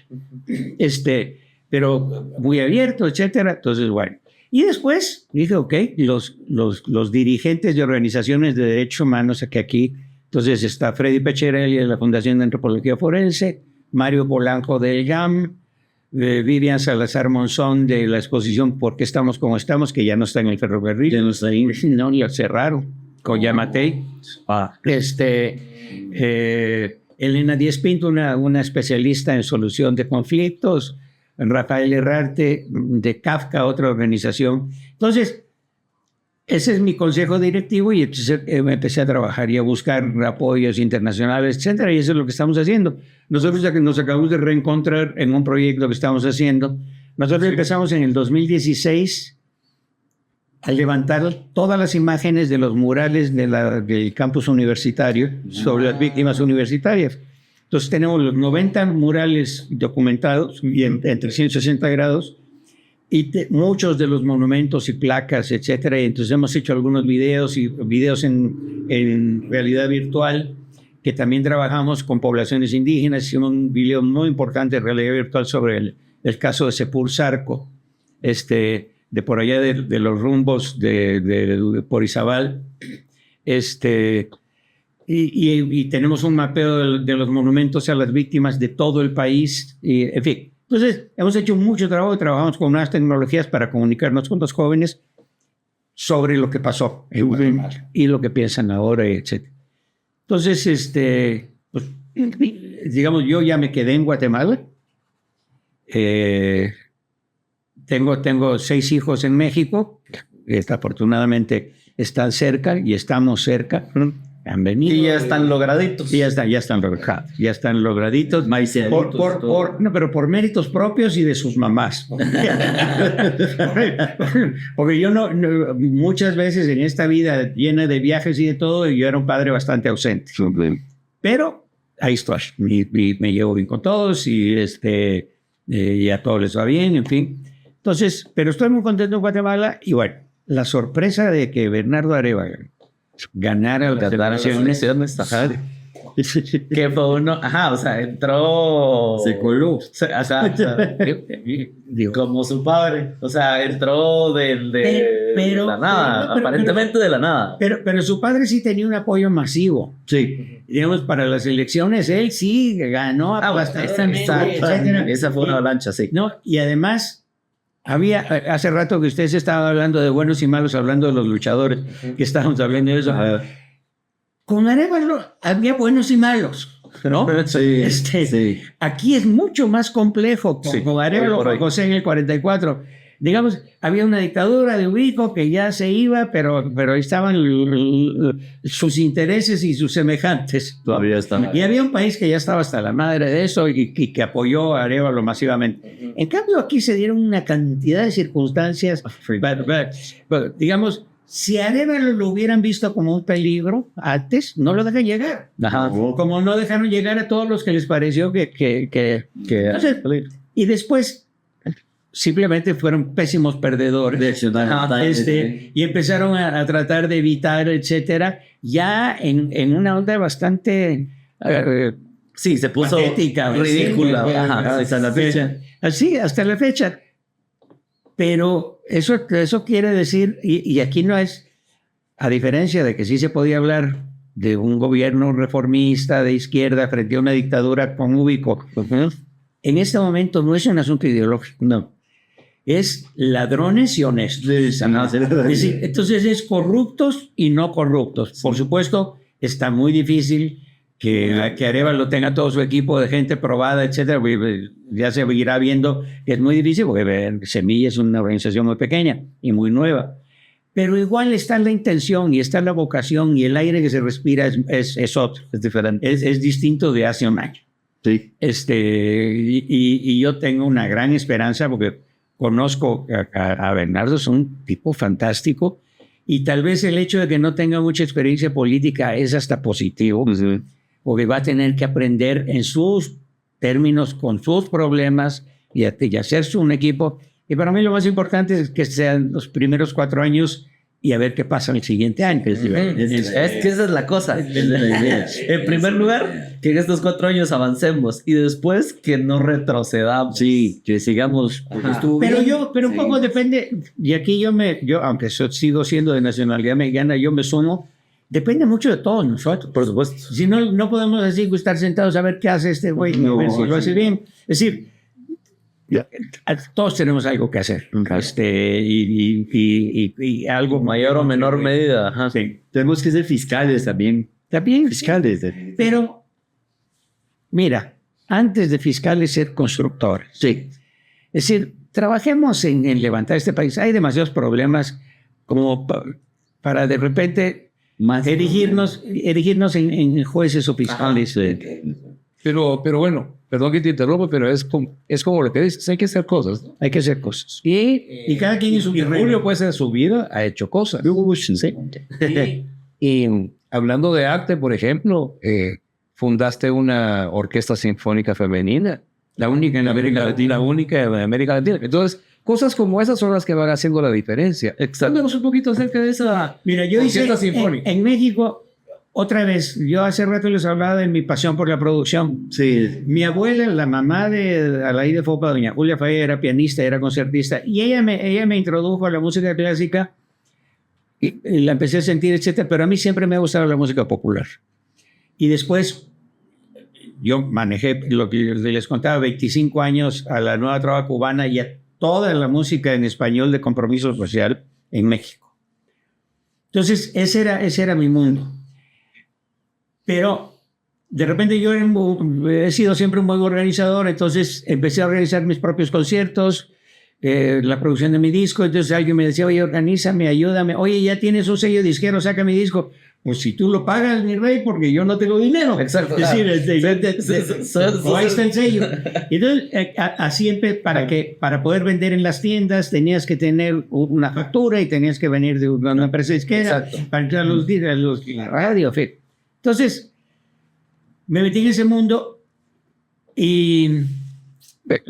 pero muy abierto, etcétera. Entonces, bueno. Y después dije, ok, los dirigentes de organizaciones de derechos humanos aquí. Entonces está Freddy Pecherelli de la Fundación de Antropología Forense, Mario Polanco del GAM, Vivian Salazar Monzón de la exposición ¿Por qué estamos como estamos?, que ya no está en el ferrocarril. Ya no está ahí. No, ya cerraron. Con Yamatei. Elena Díez Pinto, una especialista en solución de conflictos. Rafael Herrarte de Kafka, otra organización. Entonces, ese es mi consejo directivo y entonces empecé a trabajar y a buscar apoyos internacionales, etcétera, y eso es lo que estamos haciendo. Nosotros nos acabamos de reencontrar en un proyecto que estamos haciendo. Nosotros empezamos en el 2016 a levantar todas las imágenes de los murales del campus universitario sobre las víctimas universitarias. Entonces tenemos los 90 murales documentados y en 360 grados y muchos de los monumentos y placas, etcétera. Y entonces hemos hecho algunos videos y videos en realidad virtual, que también trabajamos con poblaciones indígenas. Hicimos un video muy importante de realidad virtual sobre el caso de Sepur Zarco, de por allá de los rumbos de Porizabal. Y tenemos un mapeo de los monumentos a las víctimas de todo el país. Y, en fin, entonces hemos hecho mucho trabajo, trabajamos con nuevas tecnologías para comunicarnos con los jóvenes sobre lo que pasó en Guatemala y lo que piensan ahora, etc. Entonces, pues, digamos, yo ya me quedé en Guatemala. Tengo 6 hijos en México. Afortunadamente están cerca y estamos cerca. Han venido. Y ya están lograditos. Y ya están lograditos. No, pero por méritos propios y de sus mamás. Porque yo muchas veces en esta vida llena de viajes y de todo, yo era un padre bastante ausente. Pero ahí estoy. Me llevo bien con todos y a todos les va bien, en fin. Entonces, pero estoy muy contento en Guatemala y bueno, la sorpresa de que Bernardo Arévalo ganara las elecciones. Que fue uno, o sea, entró. Se coló. O sea, como su padre. O sea, entró de la nada, aparentemente de la nada. Pero su padre sí tenía un apoyo masivo. Sí. Digamos, para las elecciones, él sí ganó aplastadamente. Esa fue una avalancha, sí. No, y además. Hace rato que ustedes estaban hablando de buenos y malos, hablando de los luchadores, que estábamos hablando de eso. Con Arévalo había buenos y malos, ¿no? Sí, sí. Aquí es mucho más complejo. Con Arévalo, con José en el 44. Digamos, había una dictadura de Ubico que ya se iba, pero ahí estaban sus intereses y sus semejantes. Todavía están. Y había un país que ya estaba hasta la madre de eso y que apoyó a Arévalo masivamente. En cambio, aquí se dieron una cantidad de circunstancias. Digamos, si a Arévalo lo hubieran visto como un peligro antes, no lo dejan llegar. Como no dejaron llegar a todos los que les pareció que entonces, y después simplemente fueron pésimos perdedores. Y empezaron a tratar de evitar, etcétera, ya en una onda bastante sí, se puso patética, ridícula. Hasta la fecha. Así, hasta la fecha. Pero eso quiere decir, y aquí no es, a diferencia de que sí se podía hablar de un gobierno reformista de izquierda frente a una dictadura con Ubico, en este momento no es un asunto ideológico, no. Es ladrones y honestos. Entonces es corruptos y no corruptos. Por supuesto, está muy difícil que Arévalo tenga todo su equipo de gente probada, etcétera. Ya se irá viendo que es muy difícil porque Semilla es una organización muy pequeña y muy nueva. Pero igual está la intención y está la vocación y el aire que se respira es otro. Es diferente. Es distinto de hace un año. Sí. Y yo tengo una gran esperanza porque conozco a Bernardo, es un tipo fantástico y tal vez el hecho de que no tenga mucha experiencia política es hasta positivo, porque va a tener que aprender en sus términos, con sus problemas y hacerse un equipo. Y para mí lo más importante es que sean los primeros 4 años y a ver qué pasa en el siguiente año. Es que esa es la cosa. En primer lugar, que en estos 4 años avancemos y después que no retrocedamos. Sí, que sigamos. Pero un poco depende, y aquí yo aunque sigo siendo de nacionalidad mexicana, yo me sumo, depende mucho de todos nosotros. Por supuesto. Si no podemos así estar sentados a ver qué hace este güey, a ver si lo hace bien. Es decir, todos tenemos algo que hacer, y algo mayor o menor medida. Sí. Tenemos que ser fiscales también. Fiscales. Pero, mira, antes de fiscales, ser constructores. Sí. Es decir, trabajemos en levantar este país. Hay demasiados problemas como para de repente erigirnos en jueces o fiscales. Pero bueno, perdón que te interrumpa, pero es como lo que dices, hay que hacer cosas, ¿no? Hay que hacer cosas. Y cada quien en su terreno. Julio, pues, en su vida ha hecho cosas. Sí. Y hablando de arte, por ejemplo, fundaste una orquesta sinfónica femenina. La única en América Latina. La única en América Latina. Entonces, cosas como esas son las que van haciendo la diferencia. Háblanos un poquito acerca de esa Mira, yo hice orquesta sinfónica. en México, otra vez, yo hace rato les hablaba de mi pasión por la producción. Sí. Mi abuela, la mamá de Alaí de Fopa, doña Julia Falla, era pianista, era concertista, y ella me introdujo a la música clásica y la empecé a sentir, etcétera, pero a mí siempre me ha gustado la música popular. Y después yo manejé lo que les contaba, 25 años a la nueva trova cubana y a toda la música en español de compromiso social en México. Entonces, ese era mi mundo. Pero de repente yo he sido siempre un buen organizador, entonces empecé a organizar mis propios conciertos, la producción de mi disco. Entonces alguien me decía, oye, organízame, ayúdame. Oye, ya tienes un sello disquero, saca mi disco. Pues si tú lo pagas, mi rey, porque yo no tengo dinero. Exacto. Es decir, o ahí está el sello. Entonces, así para poder vender en las tiendas tenías que tener una factura y tenías que venir de una empresa disquera. Exacto. Para entrar a la radio. Entonces, me metí en ese mundo y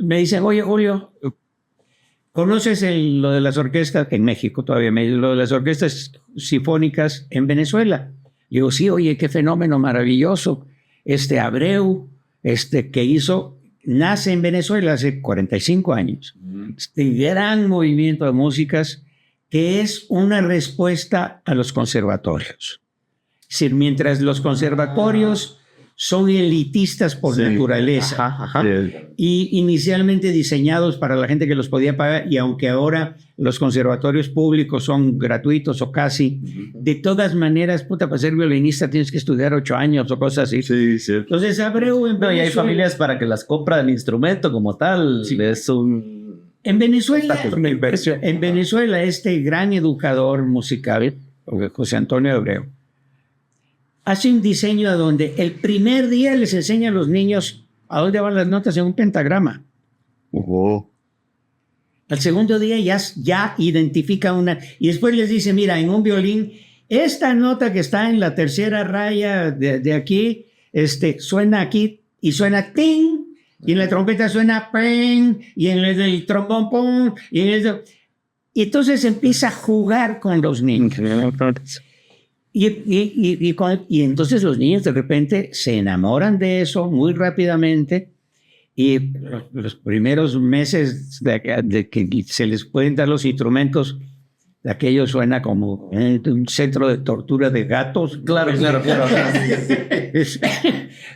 me dicen, oye, Julio, ¿conoces lo de las orquestas en México todavía? Lo de las orquestas sinfónicas en Venezuela. Y digo, sí, oye, qué fenómeno maravilloso. Abreu, nace en Venezuela hace 45 años. Este gran movimiento de músicas que es una respuesta a los conservatorios. Es decir, mientras los conservatorios son elitistas por naturaleza y inicialmente diseñados para la gente que los podía pagar, y aunque ahora los conservatorios públicos son gratuitos o casi, de todas maneras, para ser violinista tienes que estudiar 8 años o cosas así. Sí, sí. Entonces Abreu No, y hay familias para que las compra el instrumento como tal. Sí. Es un... En Venezuela, Una inversión. en Venezuela, este gran educador musical, José Antonio Abreu, hace un diseño donde el primer día les enseña a los niños a dónde van las notas en un pentagrama. Al segundo día ya identifica una, y después les dice, mira, en un violín, esta nota que está en la tercera raya de aquí, suena aquí y suena ting, y en la trompeta suena ping, y en el trombón pum, y entonces empieza a jugar con los niños. Y entonces los niños de repente se enamoran de eso muy rápidamente, y los primeros meses de que se les pueden dar los instrumentos, aquello suena como un centro de tortura de gatos. Claro.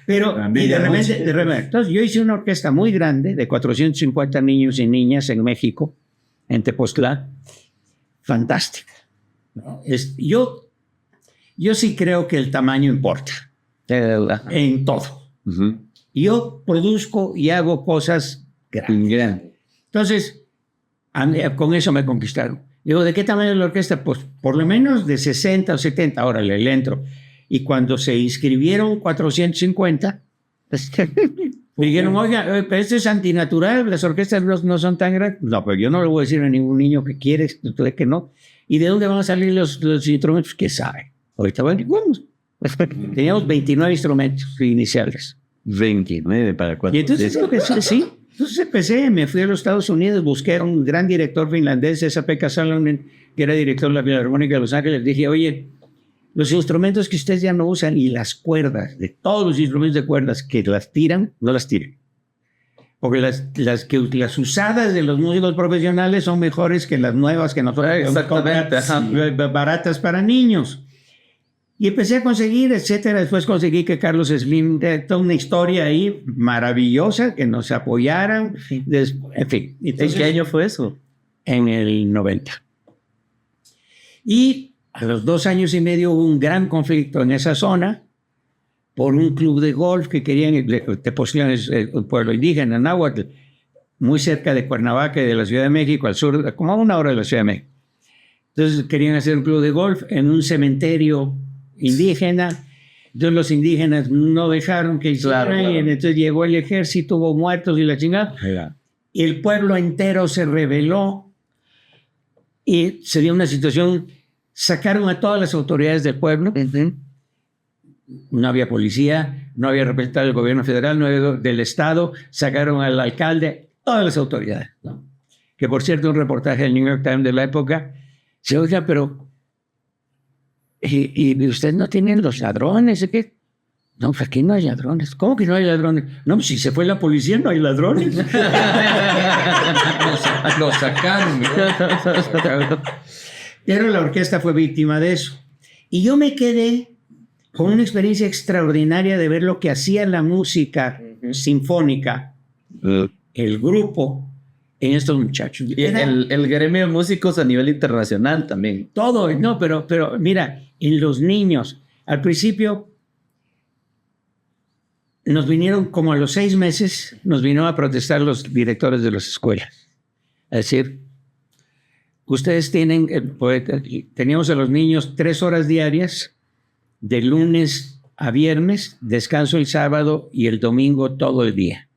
Pero y de repente, entonces yo hice una orquesta muy grande de 450 niños y niñas en México, en Tepoztlán. Fantástica, ¿no? Yo sí creo que el tamaño importa en todo. Yo produzco y hago cosas grandes. Entonces, con eso me conquistaron. Digo, ¿de qué tamaño es la orquesta? Pues por lo menos de 60 o 70. Ahora le entro. Y cuando se inscribieron 450, me dijeron, oiga, pero esto es antinatural, las orquestas no son tan grandes. No, pero yo no le voy a decir a ningún niño que quiere, que no. ¿Y de dónde van a salir los instrumentos? ¿Qué sabe? Ahorita vamos. Teníamos 29 instrumentos iniciales. 29 para 4. Y entonces entonces empecé, me fui a los Estados Unidos, busqué a un gran director finlandés, Esa-Pekka Salonen, que era director de la Filarmónica de Los Ángeles. Dije, oye, los instrumentos que ustedes ya no usan y las cuerdas, de todos los instrumentos de cuerdas que las tiran, no las tiren. Porque las usadas de los músicos profesionales son mejores que las nuevas que nosotros baratas para niños. Y empecé a conseguir, etcétera. Después conseguí que Carlos Slim, toda una historia ahí maravillosa, que nos apoyaran. En fin. Entonces, ¿en qué año fue eso? En el 90. Y a los 2 años y medio hubo un gran conflicto en esa zona por un club de golf que querían, Tepoztlán es un pueblo indígena, náhuatl, muy cerca de Cuernavaca y de la Ciudad de México, al sur, como a 1 hora de la Ciudad de México. Entonces querían hacer un club de golf en un cementerio indígena. Entonces los indígenas no dejaron que hicieran, claro. Y entonces llegó el ejército, hubo muertos y la chingada. Y el pueblo entero se rebeló y se dio una situación, sacaron a todas las autoridades del pueblo, no había policía, no había representante del gobierno federal, no había del Estado, sacaron al alcalde, todas las autoridades, ¿no? Que por cierto, un reportaje del New York Times de la época, se oiga, pero ¿y ustedes no tienen los ladrones? ¿Qué? No, pues aquí no hay ladrones. ¿Cómo que no hay ladrones? No, pues si se fue la policía no hay ladrones. Lo sacaron. Pero la orquesta fue víctima de eso. Y yo me quedé con una experiencia extraordinaria de ver lo que hacía la música sinfónica, el grupo, en estos muchachos. Y el gremio de músicos a nivel internacional también. Todo, no, pero mira, en los niños, al principio nos vinieron, como a los 6 meses, nos vinieron a protestar los directores de las escuelas. Es decir, ustedes tienen, teníamos a los niños 3 horas diarias, de lunes a viernes, descanso el sábado y el domingo todo el día.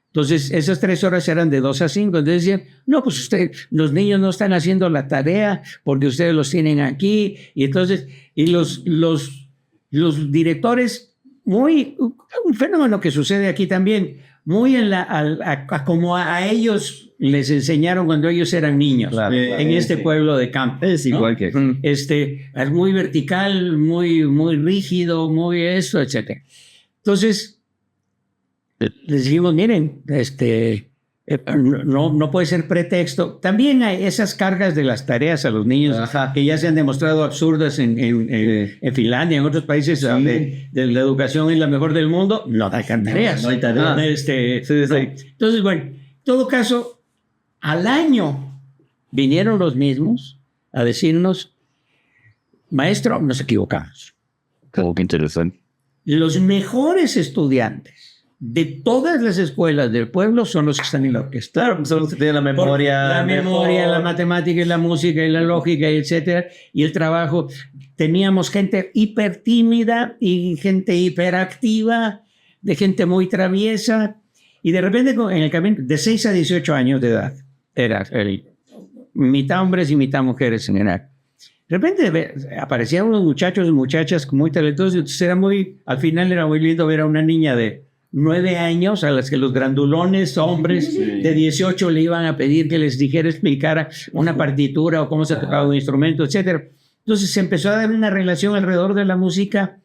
Entonces, esas 3 horas eran de 2 a 5. Entonces decían, no, pues los niños no están haciendo la tarea porque ustedes los tienen aquí. Y entonces, los directores, un fenómeno que sucede aquí también, muy como a ellos les enseñaron cuando ellos eran niños, Claro. en este pueblo de campo. Es igual que... Es muy vertical, muy rígido, muy eso, etc. Entonces, les dijimos, miren, no puede ser pretexto. También hay esas cargas de las tareas a los niños, que ya se han demostrado absurdas en Finlandia, en otros países de la educación es la mejor del mundo. No hay tareas. No hay tareas. No. Entonces, bueno, en todo caso, al año vinieron los mismos a decirnos, maestro, nos equivocamos. Oh, qué interesante. Los mejores estudiantes de todas las escuelas del pueblo son los que están en la orquesta. Claro, son los que tienen la memoria. La memoria, la matemática y la música y la lógica, y etcétera, y el trabajo. Teníamos gente hiper tímida y gente hiperactiva, de gente muy traviesa, y de repente en el camino, de 6 a 18 años de edad, era mitad hombres y mitad mujeres en general. De repente aparecían unos muchachos y muchachas muy talentosos, entonces al final era muy lindo ver a una niña de 9 años a las que los grandulones hombres de 18 le iban a pedir que les explicara una partitura o cómo se tocaba un instrumento, etc. Entonces se empezó a dar una relación alrededor de la música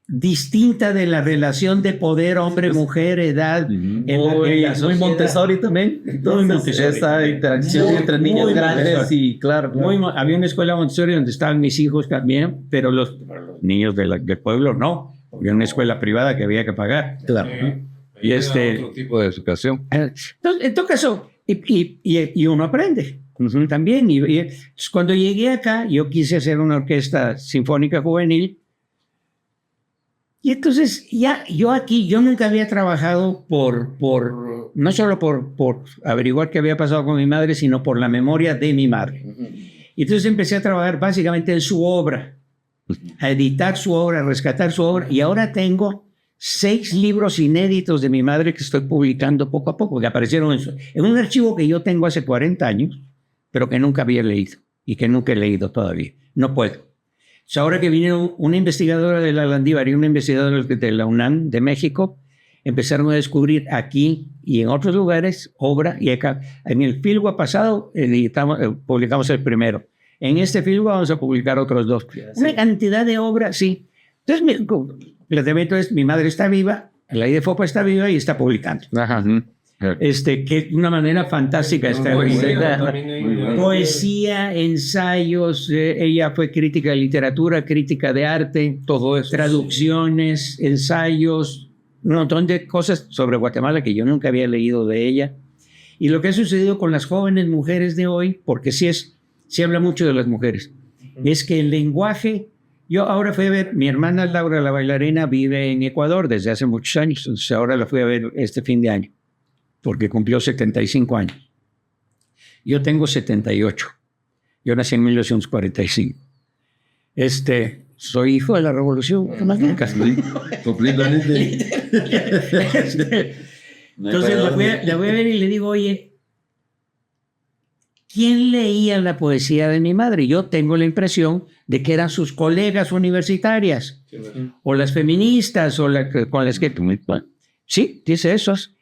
distinta de la relación de poder hombre-mujer, edad. Muy Montessori también. Entonces, esa interacción entre niños grandes y claro. Había una escuela Montessori donde estaban mis hijos también, pero los niños del pueblo no. Había una escuela privada que había que pagar. Claro. Y otro tipo de educación. Entonces, en todo caso, y uno aprende también. Y cuando llegué acá, yo quise hacer una orquesta sinfónica juvenil. Y entonces, yo nunca había trabajado no solo por averiguar qué había pasado con mi madre, sino por la memoria de mi madre. Y entonces empecé a trabajar básicamente en su obra, a editar su obra, a rescatar su obra, y ahora tengo 6 libros inéditos de mi madre que estoy publicando poco a poco, que aparecieron en un archivo que yo tengo hace 40 años, pero que nunca había leído y que nunca he leído todavía. No puedo. Ahora que vinieron una investigadora de la Landívar y una investigadora de la UNAM de México, empezaron a descubrir aquí y en otros lugares obra, y acá en el Filgua pasado publicamos el primero. En este Filgua vamos a publicar otros 2. Una cantidad de obras, sí. Entonces, el planteamiento es, mi madre está viva, la IDFOPA está viva y está publicando. Ajá. Que es una manera fantástica esta poesía, ensayos, ella fue crítica de literatura, crítica de arte, todo eso, traducciones, ensayos, un montón de cosas sobre Guatemala que yo nunca había leído de ella. Y lo que ha sucedido con las jóvenes mujeres de hoy, porque sí habla mucho de las mujeres, es que el lenguaje. Yo ahora fui a ver, mi hermana Laura, la bailarina, vive en Ecuador desde hace muchos años, entonces ahora la fui a ver este fin de año, porque cumplió 75 años. Yo tengo 78. Yo nací en 1945. Soy hijo de la Revolución. Completamente. Entonces la voy a ver y le digo, oye, ¿quién leía la poesía de mi madre? Yo tengo la impresión de que eran sus colegas universitarias, o las feministas, o con las que... Sí, dice esos.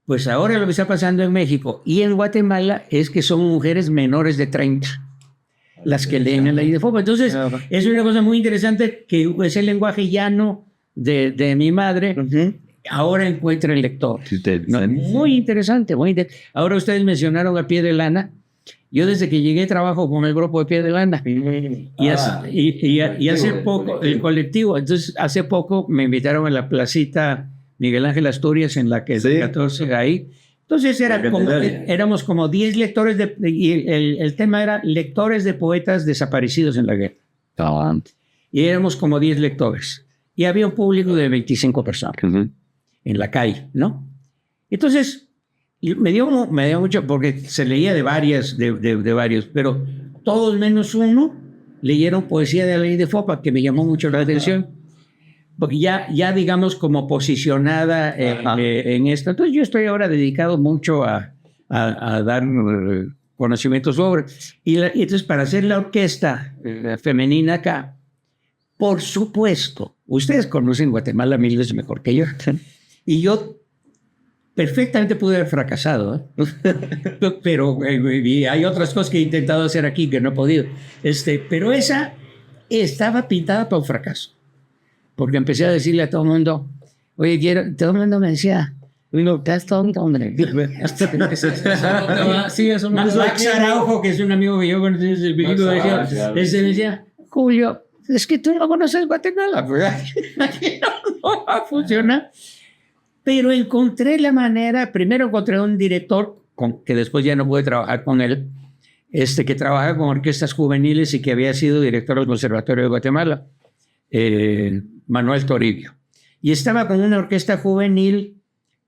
Pues ahora lo que está pasando en México y en Guatemala es que son mujeres menores de 30 las que leen la ley de FOPA. Entonces, es una cosa muy interesante que ese lenguaje llano de mi madre ahora encuentra el lector. Muy interesante. Ahora ustedes mencionaron a Pie de Lana. Yo desde que llegué trabajo con el grupo de Pie de Lana y hace poco, el colectivo, entonces hace poco me invitaron a la placita Miguel Ángel Asturias en la que es el 14 ahí. Entonces éramos como 10 lectores y el tema era lectores de poetas desaparecidos en la guerra. Y éramos como 10 lectores. Y había un público de 25 personas en la calle, ¿no? Entonces, me dio mucho, porque se leía de varios, pero todos menos uno leyeron poesía de la ley de FOPA, que me llamó mucho la atención. Porque ya digamos, como posicionada en esto. Entonces, yo estoy ahora dedicado mucho a dar conocimientos sobre. Y entonces, para hacer la orquesta femenina acá, por supuesto, ustedes conocen Guatemala 1000 veces mejor que yo. Y yo perfectamente pude haber fracasado, pero hay otras cosas que he intentado hacer aquí que no he podido. Pero esa estaba pintada para un fracaso. Porque empecé a decirle a todo el mundo, oye, todo el mundo me decía, estás tonto, hombre. Sí, eso me Max Araujo, que es un amigo que yo conocí desde el principio, me decía, Julio, es que tú no conoces Guatemala, ¿verdad? No va a funcionar. Pero encontré la manera, primero encontré un director, que después ya no pude trabajar con él, que trabaja con orquestas juveniles y que había sido director del Conservatorio de Guatemala. Manuel Toribio, y estaba con una orquesta juvenil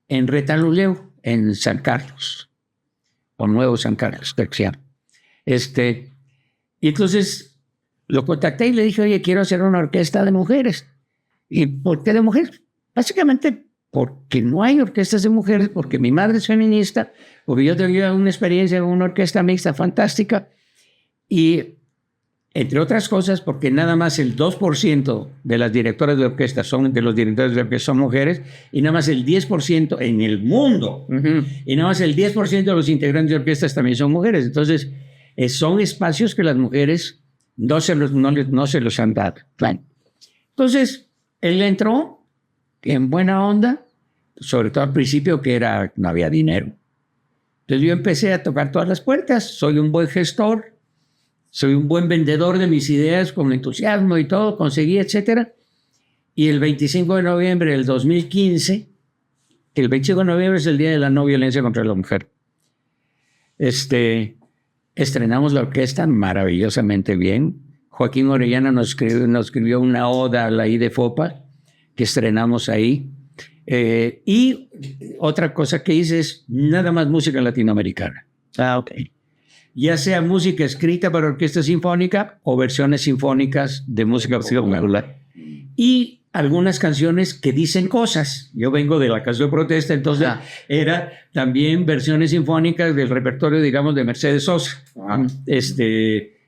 en Retaluleu, en San Carlos, o Nuevo San Carlos, que se llama. Y entonces lo contacté y le dije, oye, quiero hacer una orquesta de mujeres. ¿Y por qué de mujeres? Básicamente porque no hay orquestas de mujeres, porque mi madre es feminista, porque yo tenía una experiencia con una orquesta mixta fantástica, y entre otras cosas, porque nada más el 2% de las directoras de orquesta de los directores de orquesta son mujeres, y nada más el 10% en el mundo, y nada más el 10% de los integrantes de orquestas también son mujeres. Entonces, son espacios que las mujeres no se los han dado. Bueno, entonces, él entró en buena onda, sobre todo al principio que no había dinero. Entonces yo empecé a tocar todas las puertas, soy un buen gestor, soy un buen vendedor de mis ideas con entusiasmo y todo, conseguí, etcétera. Y el 25 de noviembre del 2015, que el 25 de noviembre es el Día de la No Violencia contra la Mujer, estrenamos la orquesta maravillosamente bien. Joaquín Orellana nos escribió una oda a la IDFOPA, que estrenamos ahí. Y otra cosa que hice es nada más música latinoamericana. Ok. Ya sea música escrita para orquesta sinfónica o versiones sinfónicas de música popular. Y algunas canciones que dicen cosas. Yo vengo de la canción de protesta, entonces era también versiones sinfónicas del repertorio, digamos, de Mercedes Sosa.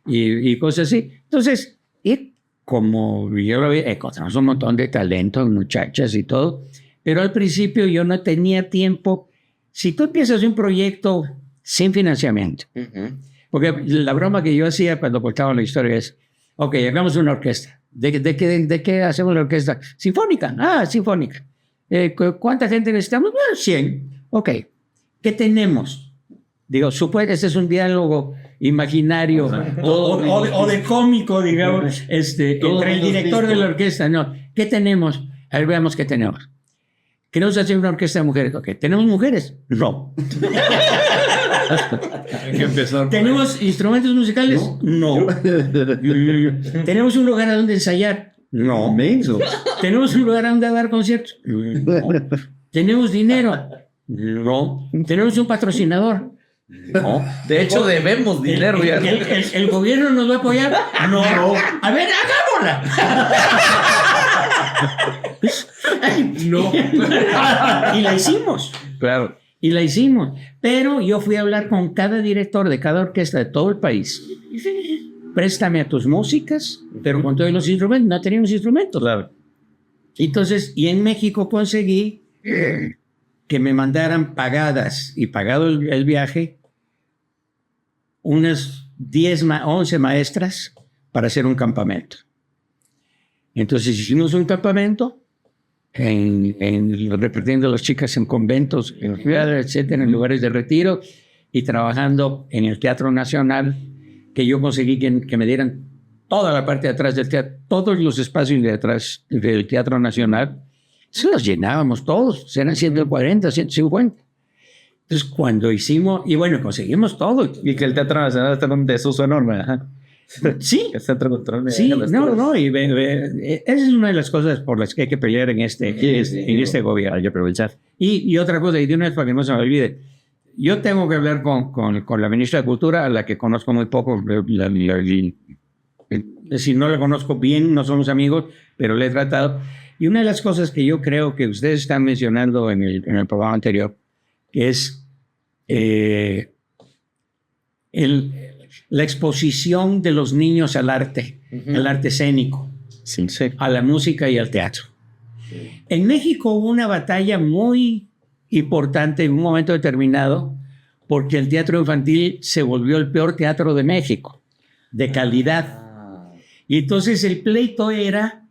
Y cosas así. Entonces, como yo lo vi, encontramos un montón de talento, muchachas y todo. Pero al principio yo no tenía tiempo. Si tú empiezas un proyecto sin financiamiento, porque la broma que yo hacía cuando contaba la historia es, ok, hagamos una orquesta. ¿De qué hacemos la orquesta? Sinfónica. Sinfónica. ¿Cuánta gente necesitamos? 100. Ok. ¿Qué tenemos? Digo, este es un diálogo imaginario o de cómico, digamos, entre el director de la orquesta. No, ¿qué tenemos? A ver, veamos qué tenemos. Queremos hacer una orquesta de mujeres. Ok, ¿tenemos mujeres? No. ¿Tenemos instrumentos musicales? No. ¿Tenemos un lugar a donde ensayar? No. ¿Tenemos un lugar a donde dar conciertos? No. ¿Tenemos dinero? No. ¿Tenemos un patrocinador? No. De hecho, debemos dinero. ¿El gobierno nos va a apoyar? No. A ver, hagámosla. No. Y la hicimos. Claro. Y la hicimos. Pero yo fui a hablar con cada director de cada orquesta de todo el país. Préstame a tus músicas, pero con todos los instrumentos. No teníamos instrumentos. Claro. Entonces, y en México conseguí que me mandaran pagadas y pagado el viaje unas 11 maestras para hacer un campamento. Entonces hicimos un campamento repartiendo a las chicas en conventos, en ciudades, etcétera, en lugares de retiro, y trabajando en el Teatro Nacional, que yo conseguí que me dieran toda la parte de atrás del teatro, todos los espacios de atrás del Teatro Nacional, se los llenábamos todos, eran 140, 150. Entonces, cuando hicimos, y bueno, conseguimos todo. Y que el Teatro Nacional está en un desuso enorme. Ajá. Sí, El Centro Cultural de sí, Asturias. no, y esa es una de las cosas por las que hay que pelear en este gobierno. Hay que aprovechar. Y otra cosa, y de una vez para que no se me olvide, yo tengo que hablar con la ministra de Cultura, a la que conozco muy poco, es decir, no la conozco bien, no somos amigos, pero le he tratado. Y una de las cosas que yo creo que ustedes están mencionando en el programa anterior, que es la exposición de los niños al arte escénico, Sí. a la música y al teatro. En México hubo una batalla muy importante en un momento determinado porque el teatro infantil se volvió el peor teatro de México, de calidad. Y entonces el pleito era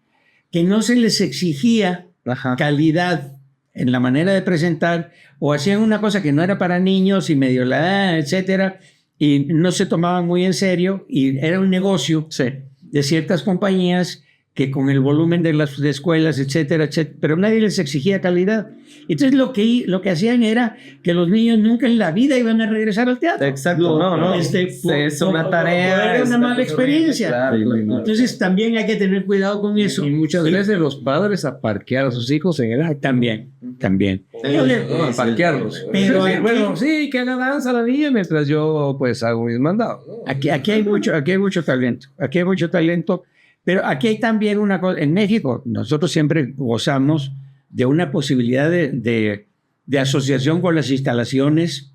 que no se les exigía Ajá. calidad en la manera de presentar, o hacían una cosa que no era para niños y medio etcétera, y no se tomaban muy en serio, y era un negocio Sí. de ciertas compañías que con el volumen de las escuelas, etcétera, etcétera, pero nadie les exigía calidad. Entonces lo que hacían era que los niños nunca en la vida iban a regresar al teatro. Exacto. No. Es una tarea. Era una mala experiencia. Claro. Entonces también hay que tener cuidado con eso. Y muchas veces los padres a parquear a sus hijos en el arte. También. No, a parquearlos. Pero Sí, aquí- bueno, sí, que haga danza la niña mientras yo pues hago mis mandados. Aquí hay mucho talento. Aquí hay mucho talento. Pero aquí hay también una cosa. En México, nosotros siempre gozamos de una posibilidad de asociación con las instalaciones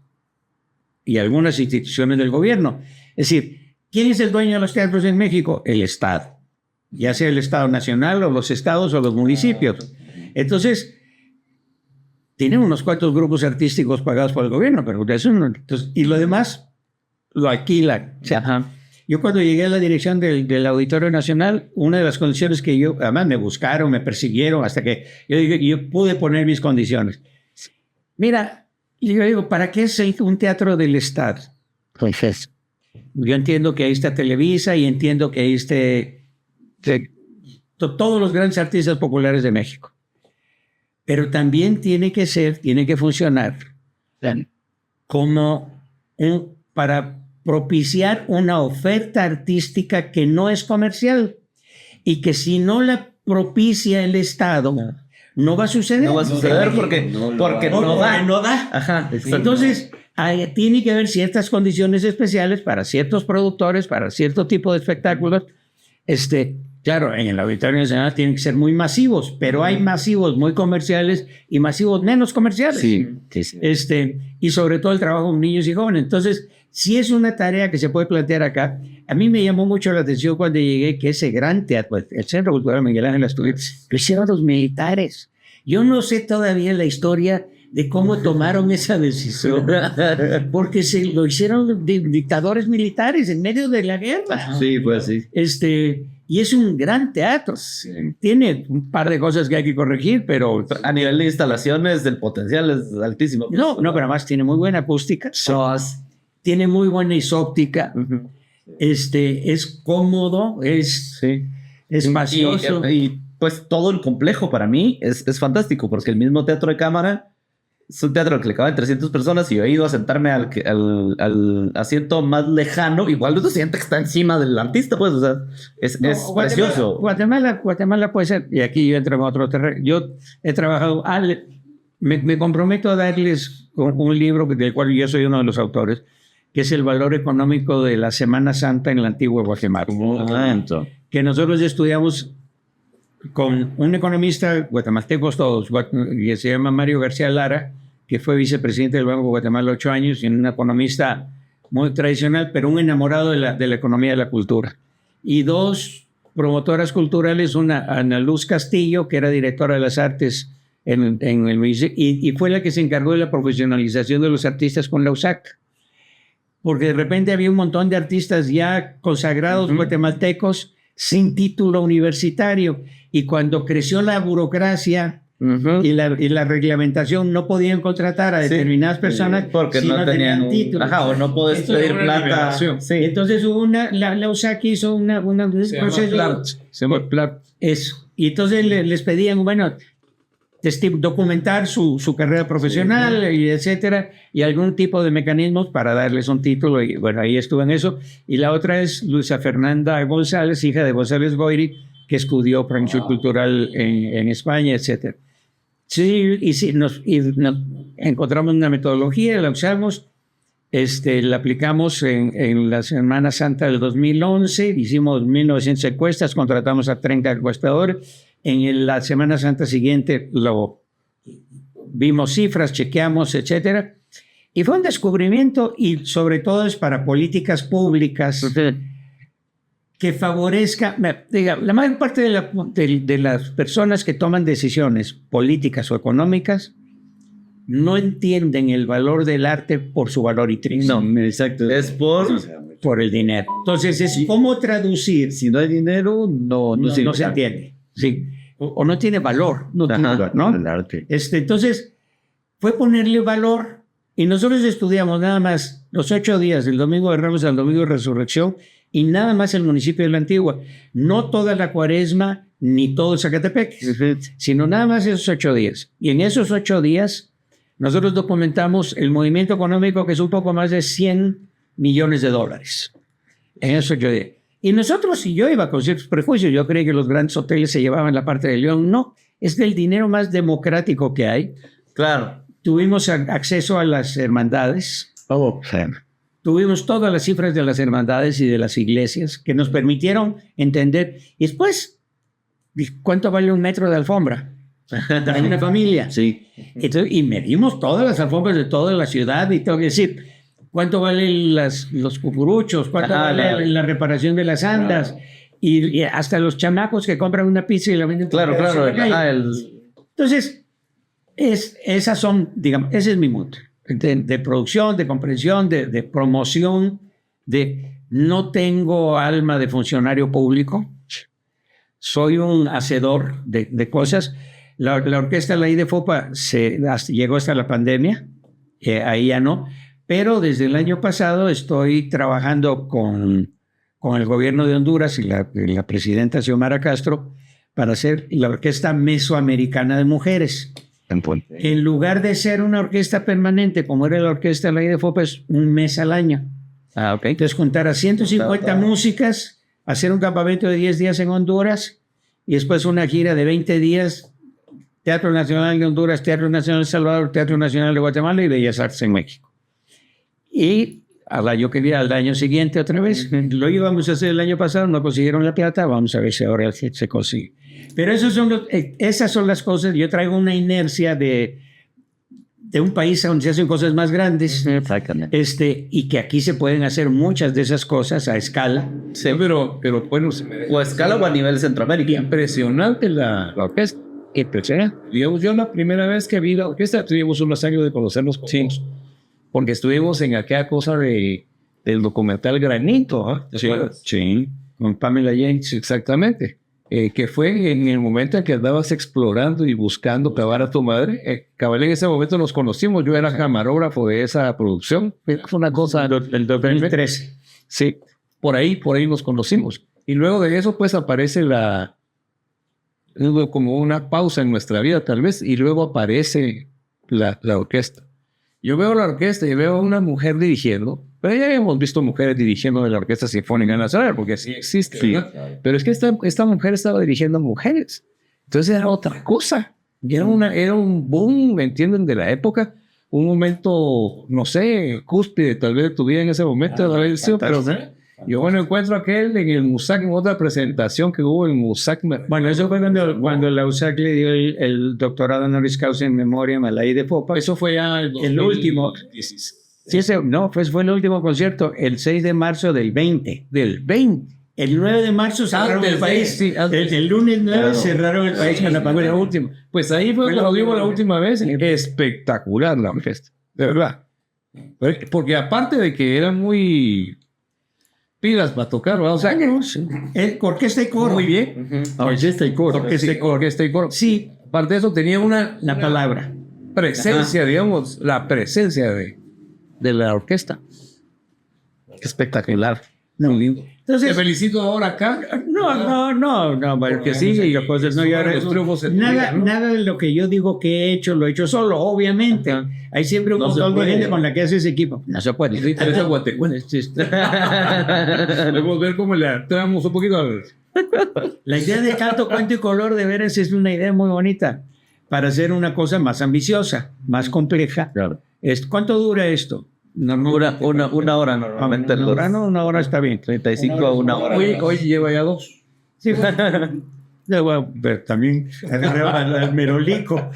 y algunas instituciones del gobierno. Es decir, ¿quién es el dueño de los teatros en México? El Estado. Ya sea el Estado nacional o los estados o los municipios. Entonces, tienen unos cuantos grupos artísticos pagados por el gobierno, pero eso no, entonces, y lo demás lo alquilan. O sea, Ajá. yo cuando llegué a la dirección del Auditorio Nacional, una de las condiciones que además me buscaron, me persiguieron, hasta que yo pude poner mis condiciones. Mira, yo digo, ¿para qué se hizo un teatro del Estado? Pues yo entiendo que ahí está Televisa y entiendo que ahí está todos los grandes artistas populares de México. Pero también tiene que funcionar como para propiciar una oferta artística que no es comercial y que si no la propicia el Estado, no va a suceder. No va a suceder porque no da. Ajá. Exacto. Entonces, tiene que haber ciertas condiciones especiales para ciertos productores, para cierto tipo de espectáculos. Claro, en el Auditorio Nacional tienen que ser muy masivos, pero hay masivos muy comerciales y masivos menos comerciales. Sí. Y sobre todo el trabajo con niños y jóvenes. Entonces, sí es una tarea que se puede plantear acá. A mí me llamó mucho la atención cuando llegué que ese gran teatro, el Centro Cultural Miguel Ángel Asturias, lo hicieron los militares. Yo no sé todavía la historia de cómo tomaron esa decisión, porque lo hicieron dictadores militares en medio de la guerra. Sí, pues sí. Y es un gran teatro. Tiene un par de cosas que hay que corregir, pero A nivel de instalaciones, el potencial es altísimo. no, pero además tiene muy buena acústica. Tiene muy buena isóptica. Ujú. Es cómodo, es Sí. espacioso. Y pues todo el complejo para mí es fantástico porque el mismo teatro de cámara es un teatro que le caben 300 personas y yo he ido a sentarme al asiento más lejano. Igual uno siente que está encima del artista, pues, o sea, es precioso. Guatemala puede ser, y aquí yo entro en otro terreno. Yo he trabajado, me comprometo a darles un libro del cual yo soy uno de los autores, que es El valor económico de la Semana Santa en la antigua Guatemala. Que nosotros estudiamos con un economista, guatemaltecos todos, que se llama Mario García Lara, que fue vicepresidente del Banco de Guatemala 8 años y un economista muy tradicional, pero un enamorado de la economía de la cultura. Y 2 promotoras culturales, una Ana Luz Castillo, que era directora de las artes en el museo, y fue la que se encargó de la profesionalización de los artistas con la USAC. Porque de repente había un montón de artistas ya consagrados guatemaltecos sin título universitario. Y cuando creció la burocracia y la reglamentación, no podían contratar a determinadas personas porque si no tenían título. Ajá, o no podés pedir plata. Sí. Entonces hubo la USAC hizo un proceso. Se llama PLAT. Eso. Y entonces les pedían, bueno, documentar su carrera profesional, y etcétera, y algún tipo de mecanismos para darles un título. Y bueno, ahí estuvo en eso. Y la otra es Luisa Fernanda González, hija de González Goyri, que estudió promoción cultural en España, etcétera. Sí, y sí, nos encontramos una metodología, la usamos, la aplicamos en la Semana Santa del 2011, hicimos 1.900 encuestas, contratamos a 30 encuestadores. En la Semana Santa siguiente vimos cifras, chequeamos, etcétera. Y fue un descubrimiento, y sobre todo es para políticas públicas que favorezca, diga, la mayor parte de las personas que toman decisiones políticas o económicas no entienden el valor del arte por su valor intrínseco. No, exacto. Es por el dinero. Entonces, es cómo traducir. Si no hay dinero, no se entiende. Sí. O no tiene valor. No tiene valor, ¿no? El arte. Entonces, fue ponerle valor. Y nosotros estudiamos nada más los 8 días, del domingo de Ramos al domingo de Resurrección, y nada más el municipio de La Antigua. No toda la Cuaresma, ni todo Zacatepec, sino nada más esos 8 días. Y en esos 8 días, nosotros documentamos el movimiento económico, que es un poco más de $100 millones. En esos 8 días. Y nosotros, si yo iba con ciertos prejuicios, yo creí que los grandes hoteles se llevaban la parte de León. No, es del dinero más democrático que hay. Claro. Tuvimos acceso a las hermandades. Tuvimos todas las cifras de las hermandades y de las iglesias que nos permitieron entender. Y después, ¿cuánto vale un metro de alfombra? De una familia. Sí. Entonces, y medimos todas las alfombras de toda la ciudad, y tengo que decir, ¿cuánto valen los cucuruchos? ¿Cuánto vale la reparación de las andas? Y hasta los chamacos que compran una pizza y la venden. Claro. Entonces, esas son, digamos, ese es mi mundo. De producción, de comprensión, de promoción, no tengo alma de funcionario público. Soy un hacedor de cosas. La orquesta La IDFOPA llegó hasta la pandemia. Ahí ya no. Pero desde el año pasado estoy trabajando con el gobierno de Honduras y la presidenta Xiomara Castro para hacer la Orquesta Mesoamericana de Mujeres. En lugar de ser una orquesta permanente, como era la orquesta de la IDFOPA, es un mes al año. Entonces, juntar a 150 músicas, hacer un campamento de 10 días en Honduras y después una gira de 20 días, Teatro Nacional de Honduras, Teatro Nacional de El Salvador, Teatro Nacional de Guatemala y Bellas Artes en México. Y al año siguiente otra vez, lo íbamos a hacer el año pasado, no consiguieron la plata, vamos a ver si ahora se consigue. Pero esas son las cosas. Yo traigo una inercia de un país donde se hacen cosas más grandes. Exactamente. Y que aquí se pueden hacer muchas de esas cosas a escala. Sí, pero bueno, o a escala o a nivel Centroamérica. Impresionante la orquesta. Digamos, yo la primera vez que vi la orquesta tuvimos unos años de conocernos con vos, porque estuvimos en aquella cosa del documental Granito. Sí, con Pamela James. Exactamente. Que fue en el momento en que andabas explorando y buscando cavar a tu madre. Cabal, en ese momento nos conocimos. Yo era camarógrafo de esa producción. Fue una cosa... El 2013. Sí, por ahí nos conocimos. Y luego de eso, pues, aparece como una pausa en nuestra vida, tal vez, y luego aparece la orquesta. Yo veo la orquesta y veo a una mujer dirigiendo, pero ya hemos visto mujeres dirigiendo en la Orquesta Sinfónica Nacional, porque sí existe, Sí. Pero es que esta mujer estaba dirigiendo a mujeres. Entonces era otra cosa. Era un boom, ¿me entienden? De la época. Un momento, no sé, cúspide tal vez de tu vida en ese momento. Pero Yo bueno encuentro aquel en el MUSAC, en otra presentación que hubo en MUSAC. Bueno, eso fue cuando la USAC le dio el doctorado honoris causa en memoria a la de Popa. Eso fue ya el último. Sí, fue el último concierto, el 6 de marzo del 20. Del 20. El 9 de marzo cerraron el país. Sí, el lunes 9 cerraron el país con la pandemia. La última. Pues ahí fue cuando vimos la última vez. Espectacular la orquesta. De verdad. Porque aparte de que eran muy pilas para tocar, ¿verdad? O sea, orquesta y coro. muy bien. Orquesta y coro. Orquesta y coro. Sí, Aparte de eso, tenía la palabra. presencia, digamos, la presencia de la orquesta. Espectacular. No. Te Entonces, felicito ahora acá. no, porque sí, y las cosas no, Los triunfos se tuvieron, ¿no? nada de lo que yo digo que he hecho, lo he hecho solo, obviamente. Ajá. Hay siempre un No se montón de puede. gente con la que hace ese equipo. No se puede. Me interesa Guatecuela. Podemos ver cómo le entramos un poquito al... La idea de canto, cuento y color de veras es una idea muy bonita para hacer una cosa más ambiciosa, más compleja. Claro. ¿Cuánto dura esto? Una hora normalmente. Una hora está bien. 35 a una hora. Hoy lleva ya 2. Sí, ya voy a ver también al merolico.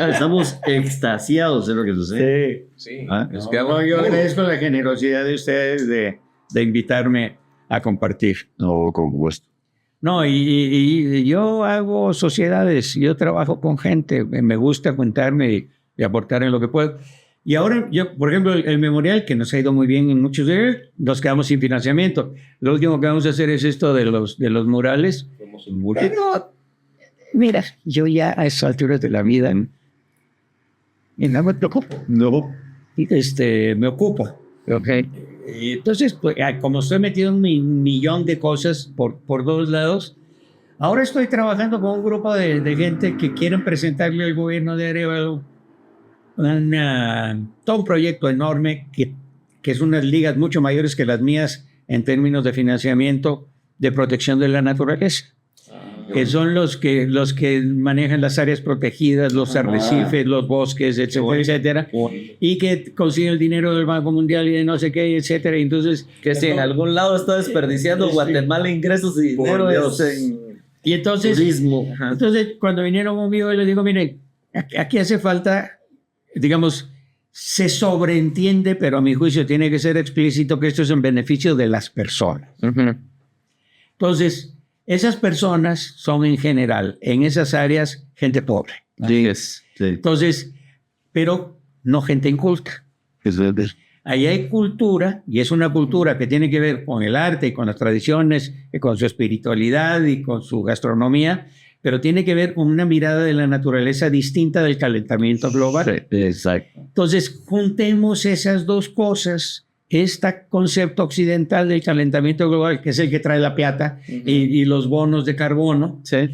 Estamos extasiados de lo que sucede. Sí. ¿Ah? Es que No, yo agradezco la generosidad de ustedes de invitarme a compartir. No, con gusto. No, y yo hago sociedades, yo trabajo con gente, me gusta juntarme y aportar en lo que puedo. Y ahora, yo, por ejemplo, el memorial, que nos ha ido muy bien en muchos de ellos, nos quedamos sin financiamiento. Lo último que vamos a hacer es esto de los murales. Pero, mira, yo ya a esas alturas de la vida, y no me preocupo. No. Me ocupo. ¿Ok? Y entonces, pues, como estoy metido en un millón de cosas por todos lados, ahora estoy trabajando con un grupo de gente que quieren presentarle al gobierno de Arévalo todo un proyecto enorme que es unas ligas mucho mayores que las mías en términos de financiamiento de protección de la naturaleza. Que son los que manejan las áreas protegidas, los arrecifes, los bosques, etcétera, etcétera, y que consiguen el dinero del Banco Mundial y de no sé qué, etcétera. Entonces, Que si en algún lado está desperdiciando Guatemala ingresos y dinero y entonces, turismo. entonces, cuando vinieron conmigo, les digo, mire, aquí hace falta, digamos, se sobreentiende, pero a mi juicio tiene que ser explícito que esto es en beneficio de las personas. Entonces, esas personas son en general, en esas áreas, gente pobre. Sí. Entonces, pero no gente inculta. Ahí hay cultura, y es una cultura que tiene que ver con el arte y con las tradiciones, y con su espiritualidad y con su gastronomía, pero tiene que ver con una mirada de la naturaleza distinta del calentamiento global. Exacto. Entonces, juntemos esas dos cosas. Este concepto occidental del calentamiento global, que es el que trae la plata y los bonos de carbono, Sí.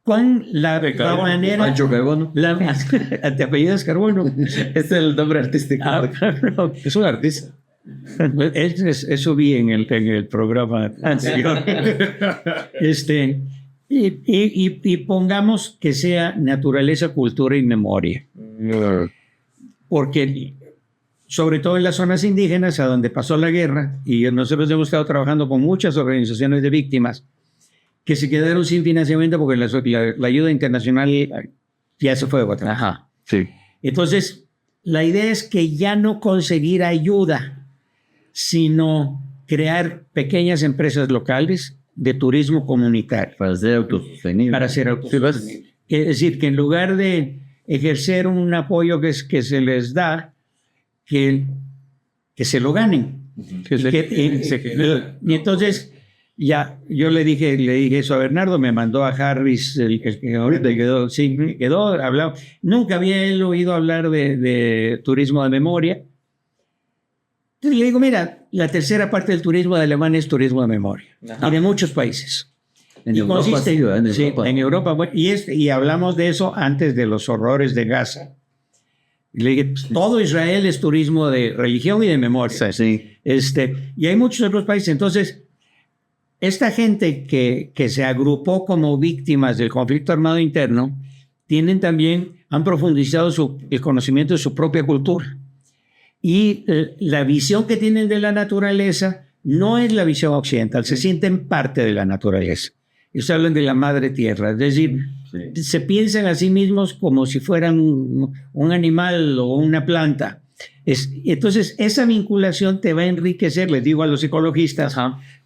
con la manera... Pancho Carbono. ¿Te apellidas Carbono? Es el nombre artístico. Es un artista. Eso vi en el programa anterior. Y pongamos que sea naturaleza, cultura y memoria. Porque, sobre todo en las zonas indígenas, a donde pasó la guerra, y nosotros hemos estado trabajando con muchas organizaciones de víctimas que se quedaron sin financiamiento porque la ayuda internacional ya se fue de Guatemala. Ajá. Sí. Entonces, la idea es que ya no conseguir ayuda, sino crear pequeñas empresas locales de turismo comunitario. Para ser autosostenible. Para ser autosostenible. Es decir, que en lugar de ejercer un apoyo que se les da, que se lo ganen. Y entonces, ya, yo le dije eso a Bernardo, me mandó a Harris, el que ahorita quedó, hablaba. Nunca había él oído hablar de turismo de memoria. Entonces le digo, mira, la tercera parte del turismo de Alemania es turismo de memoria. Y de muchos países. En Europa, consiste, sí, en Europa. En Europa. Bueno, y hablamos de eso antes de los horrores de Gaza. Y le dije, todo Israel es turismo de religión y de memoria. Sí. Y hay muchos otros países. Entonces, esta gente que se agrupó como víctimas del conflicto armado interno, han profundizado el conocimiento de su propia cultura. y la visión que tienen de la naturaleza no es la visión occidental, se sienten parte de la naturaleza. Ellos hablan de la madre tierra, es decir, se piensan a sí mismos como si fueran un animal o una planta. Entonces, esa vinculación te va a enriquecer, les digo a los ecologistas,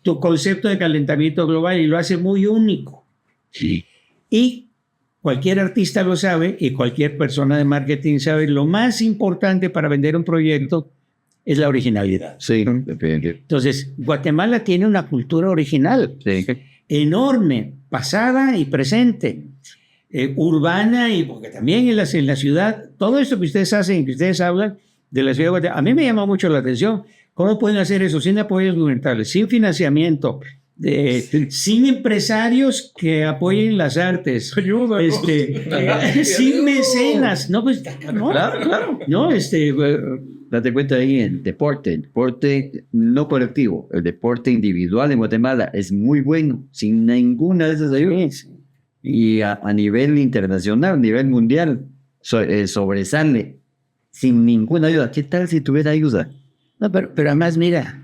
tu concepto de calentamiento global y lo hace muy único. Sí. Y cualquier artista lo sabe y cualquier persona de marketing sabe, lo más importante para vender un proyecto es la originalidad. Sí, depende. Entonces, Guatemala tiene una cultura original Sí. enorme, pasada y presente, urbana, y porque también en la ciudad, todo esto que ustedes hacen, que ustedes hablan de la ciudad de Guatemala, a mí me llama mucho la atención. ¿Cómo pueden hacer eso sin apoyos gubernamentales, sin financiamiento, sin empresarios que apoyen las artes, sin mecenas? No, pues, no, Claro. no, Date cuenta ahí en deporte no colectivo, el deporte individual en Guatemala es muy bueno, sin ninguna de esas ayudas. Y a nivel internacional, a nivel mundial, sobresale sin ninguna ayuda. ¿Qué tal si tuviera ayuda? no, pero además, mira,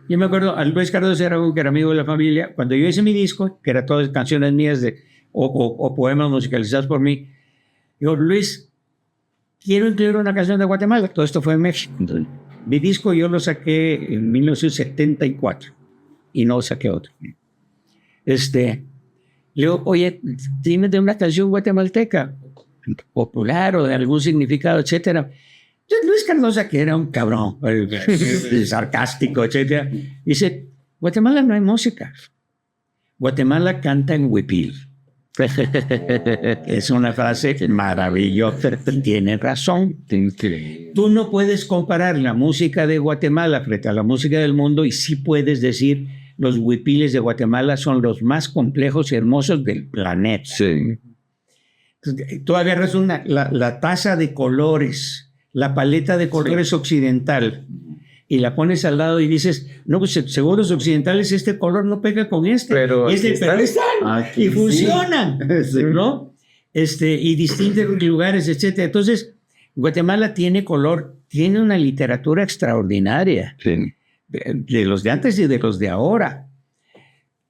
yo me acuerdo, a Luis Cardoso Aragón, que era amigo de la familia, cuando yo hice mi disco, que era todas canciones mías o poemas musicalizados por mí, digo, Luis, quiero incluir una canción de Guatemala. Todo esto fue en México. Entonces, Mi disco yo lo saqué en 1974 y no saqué otro. Le digo, oye, dime de una canción guatemalteca, popular o de algún significado, etcétera. Entonces, Luis Cardosa, que era un cabrón, sarcástico, etcétera, dice, Guatemala no hay música. Guatemala canta en huipil. Es una frase maravillosa. Tiene razón. Tú no puedes comparar la música de Guatemala frente a la música del mundo y sí puedes decir los huipiles de Guatemala son los más complejos y hermosos del planeta. sí. Tú agarras la taza de colores, la paleta de colores occidental y la pones al lado y dices, no, pues según los occidentales este color no pega con este. Pero pero están Aquí y sí. funcionan, Sí. ¿no? Y distintos lugares, etcétera. Entonces, Guatemala tiene color, tiene una literatura extraordinaria, Sí. de los de antes y de los de ahora.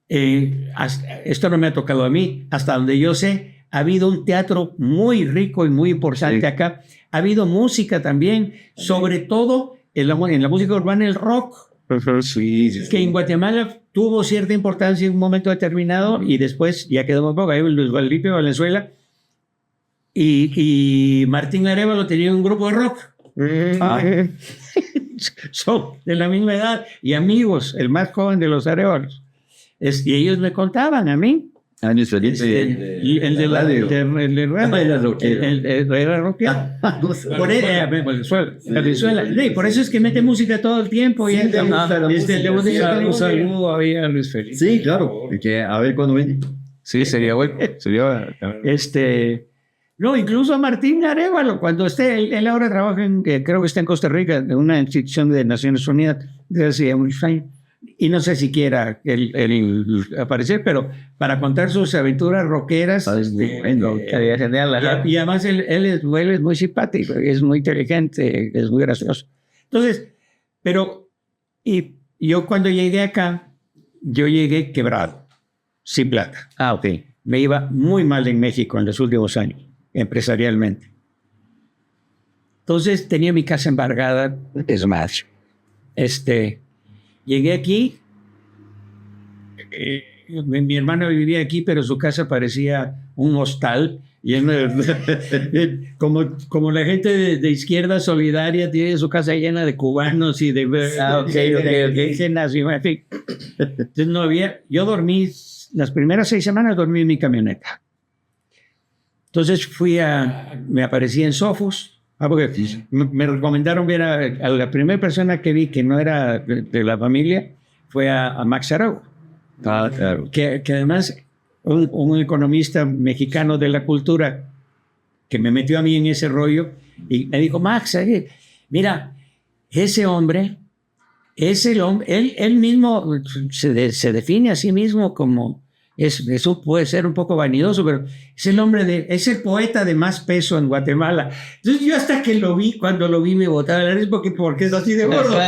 Esto no me ha tocado a mí, hasta donde yo sé, ha habido un teatro muy rico y muy importante Sí. acá. Ha habido música también, sobre todo en la música urbana, el rock, que en Guatemala tuvo cierta importancia en un momento determinado y después ya quedó muy poco. Ahí Luis Felipe Valenzuela y Martín Arévalo tenían un grupo de rock. Son de la misma edad y amigos, el más joven de los Arévalos. Y ellos me contaban a mí. Años felices. Y el de la radio. El de radio. Era rockero. Era rockero. Por Venezuela. Sí, por eso es que mete música todo el tiempo. Y Sí, le gusta la música. Un saludo a Luis Felipe. Sí, claro. Que a ver cuándo viene. Sí, sería bueno. Sería... No, incluso a Martín Arévalo, cuando él ahora trabaja creo que está en Costa Rica, en una institución de Naciones Unidas, desde hace muchos años. Y no sé si quiera él aparecer, pero para contar sus aventuras rockeras. Bueno, estaría genial. Y además él es muy simpático, es muy inteligente, es muy gracioso. Entonces, y yo cuando llegué acá, yo llegué quebrado, sin plata. Ok. Me iba muy mal en México en los últimos años, empresarialmente. Entonces tenía mi casa embargada, es más. Llegué aquí, mi hermano vivía aquí, pero su casa parecía un hostal, lleno como la gente de izquierda solidaria tiene su casa llena de cubanos y de indígenas, en fin. Entonces no había, yo dormí, las primeras 6 semanas dormí en mi camioneta. Entonces me aparecí en Sofos. Porque me recomendaron ver a la primera persona que vi que no era de la familia fue a Max Araujo. Claro. Que además un economista mexicano de la cultura que me metió a mí en ese rollo y me dijo, Max, mira, ese hombre es el hombre, él mismo se define a sí mismo como eso puede ser un poco vanidoso, pero es el poeta de más peso en Guatemala. Entonces yo hasta que lo vi, cuando lo vi me botaba la risa porque es así de gordo.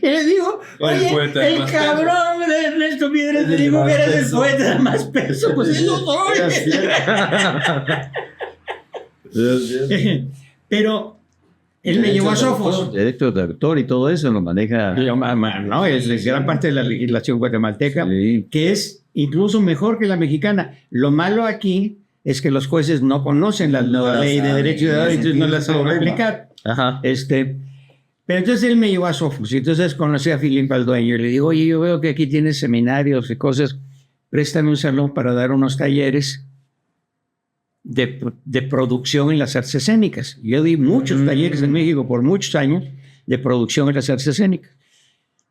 Y le digo, oye, el cabrón de Ernesto Piedras le digo que eres el poeta de más peso, pues eso soy. Pero él me llevó a Sofos. Derecho de autor y todo eso lo maneja. No, es gran parte de la legislación guatemalteca, que es incluso mejor que la mexicana. Lo malo aquí es que los jueces no conocen la ley de derecho de autor, entonces no la saben aplicar. Ajá. Pero entonces él me llevó a Sofos y entonces conocí a Filipe al dueño y le digo, oye, yo veo que aquí tienes seminarios y cosas, préstame un salón para dar unos talleres de producción en las artes escénicas. Yo di muchos talleres en México por muchos años de producción en las artes escénicas.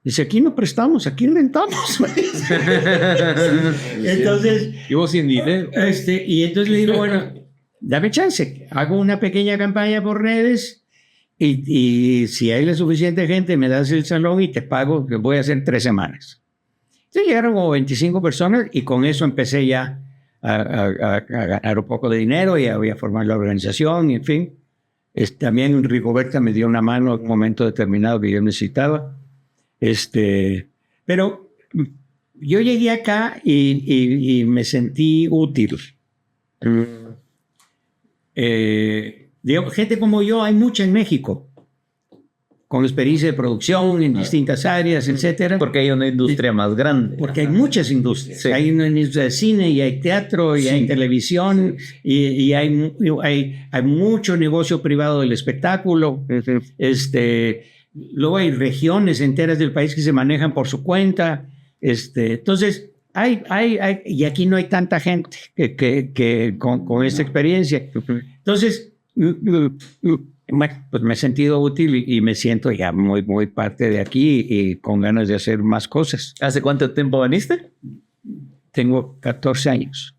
Dice, aquí no prestamos, aquí rentamos. Entonces... Y vos sin dinero. Y entonces le digo, bueno, dame chance, hago una pequeña campaña por redes y si hay la suficiente gente me das el salón y te pago, que voy a hacer 3 semanas. Entonces llegaron como 25 personas y con eso empecé ya a ganar un poco de dinero y a formar la organización y en fin. También Rigoberta me dio una mano en un momento determinado que yo necesitaba. Pero yo llegué acá y me sentí útil. Digamos, gente como yo hay mucha en México, con experiencia de producción en distintas áreas, etcétera. Porque hay una industria más grande. Porque hay muchas industrias. Sí. Hay una industria de cine y hay teatro y hay televisión y hay mucho negocio privado del espectáculo. Luego hay regiones enteras del país que se manejan por su cuenta. Entonces, y aquí no hay tanta gente que con esta experiencia. Entonces, bueno, pues me he sentido útil y me siento ya muy, muy parte de aquí y con ganas de hacer más cosas. ¿Hace cuánto tiempo veniste? Tengo 14 años.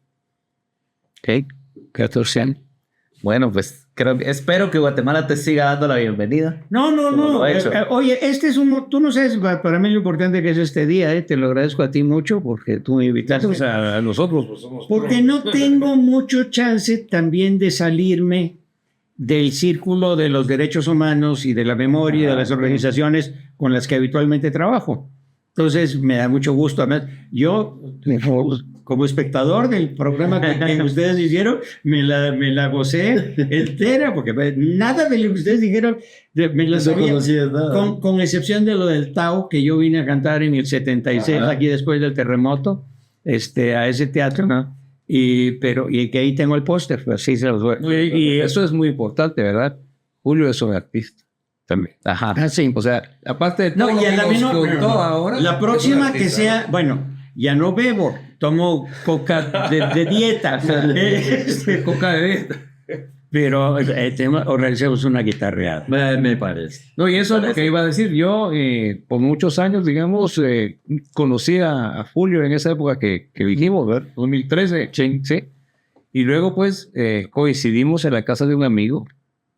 ¿Ok? 14 años. Bueno, pues espero que Guatemala te siga dando la bienvenida. No. Lo ha hecho. Oye, tú no sabes para mí lo importante que es este día, te lo agradezco a ti mucho porque tú me invitaste. O sea, a nosotros pues, somos... Porque no tengo mucho chance también de salirme del círculo de los derechos humanos y de la memoria de las organizaciones con las que habitualmente trabajo. Entonces, me da mucho gusto. Además, yo, como espectador del programa que ustedes hicieron, me la gocé entera, porque nada de lo que ustedes dijeron me lo sabía, con excepción de lo del Tao, que yo vine a cantar en el 76, aquí después del terremoto, a ese teatro, ¿no? Y que ahí tengo el póster, pues sí se los voy. Y eso es muy importante, ¿verdad? Julio es un artista también. Ajá. Sí. O sea, aparte de todo No, y a nos contó ahora, la próxima que sea, bueno, ya no bebo, tomo coca de dieta. coca de dieta. Pero organizamos una guitarreada. Me parece. No, y eso es lo que iba a decir. Yo, por muchos años, digamos, conocí a Julio en esa época que dijimos, ¿verdad? 2013, sí. Y luego, pues, coincidimos en la casa de un amigo,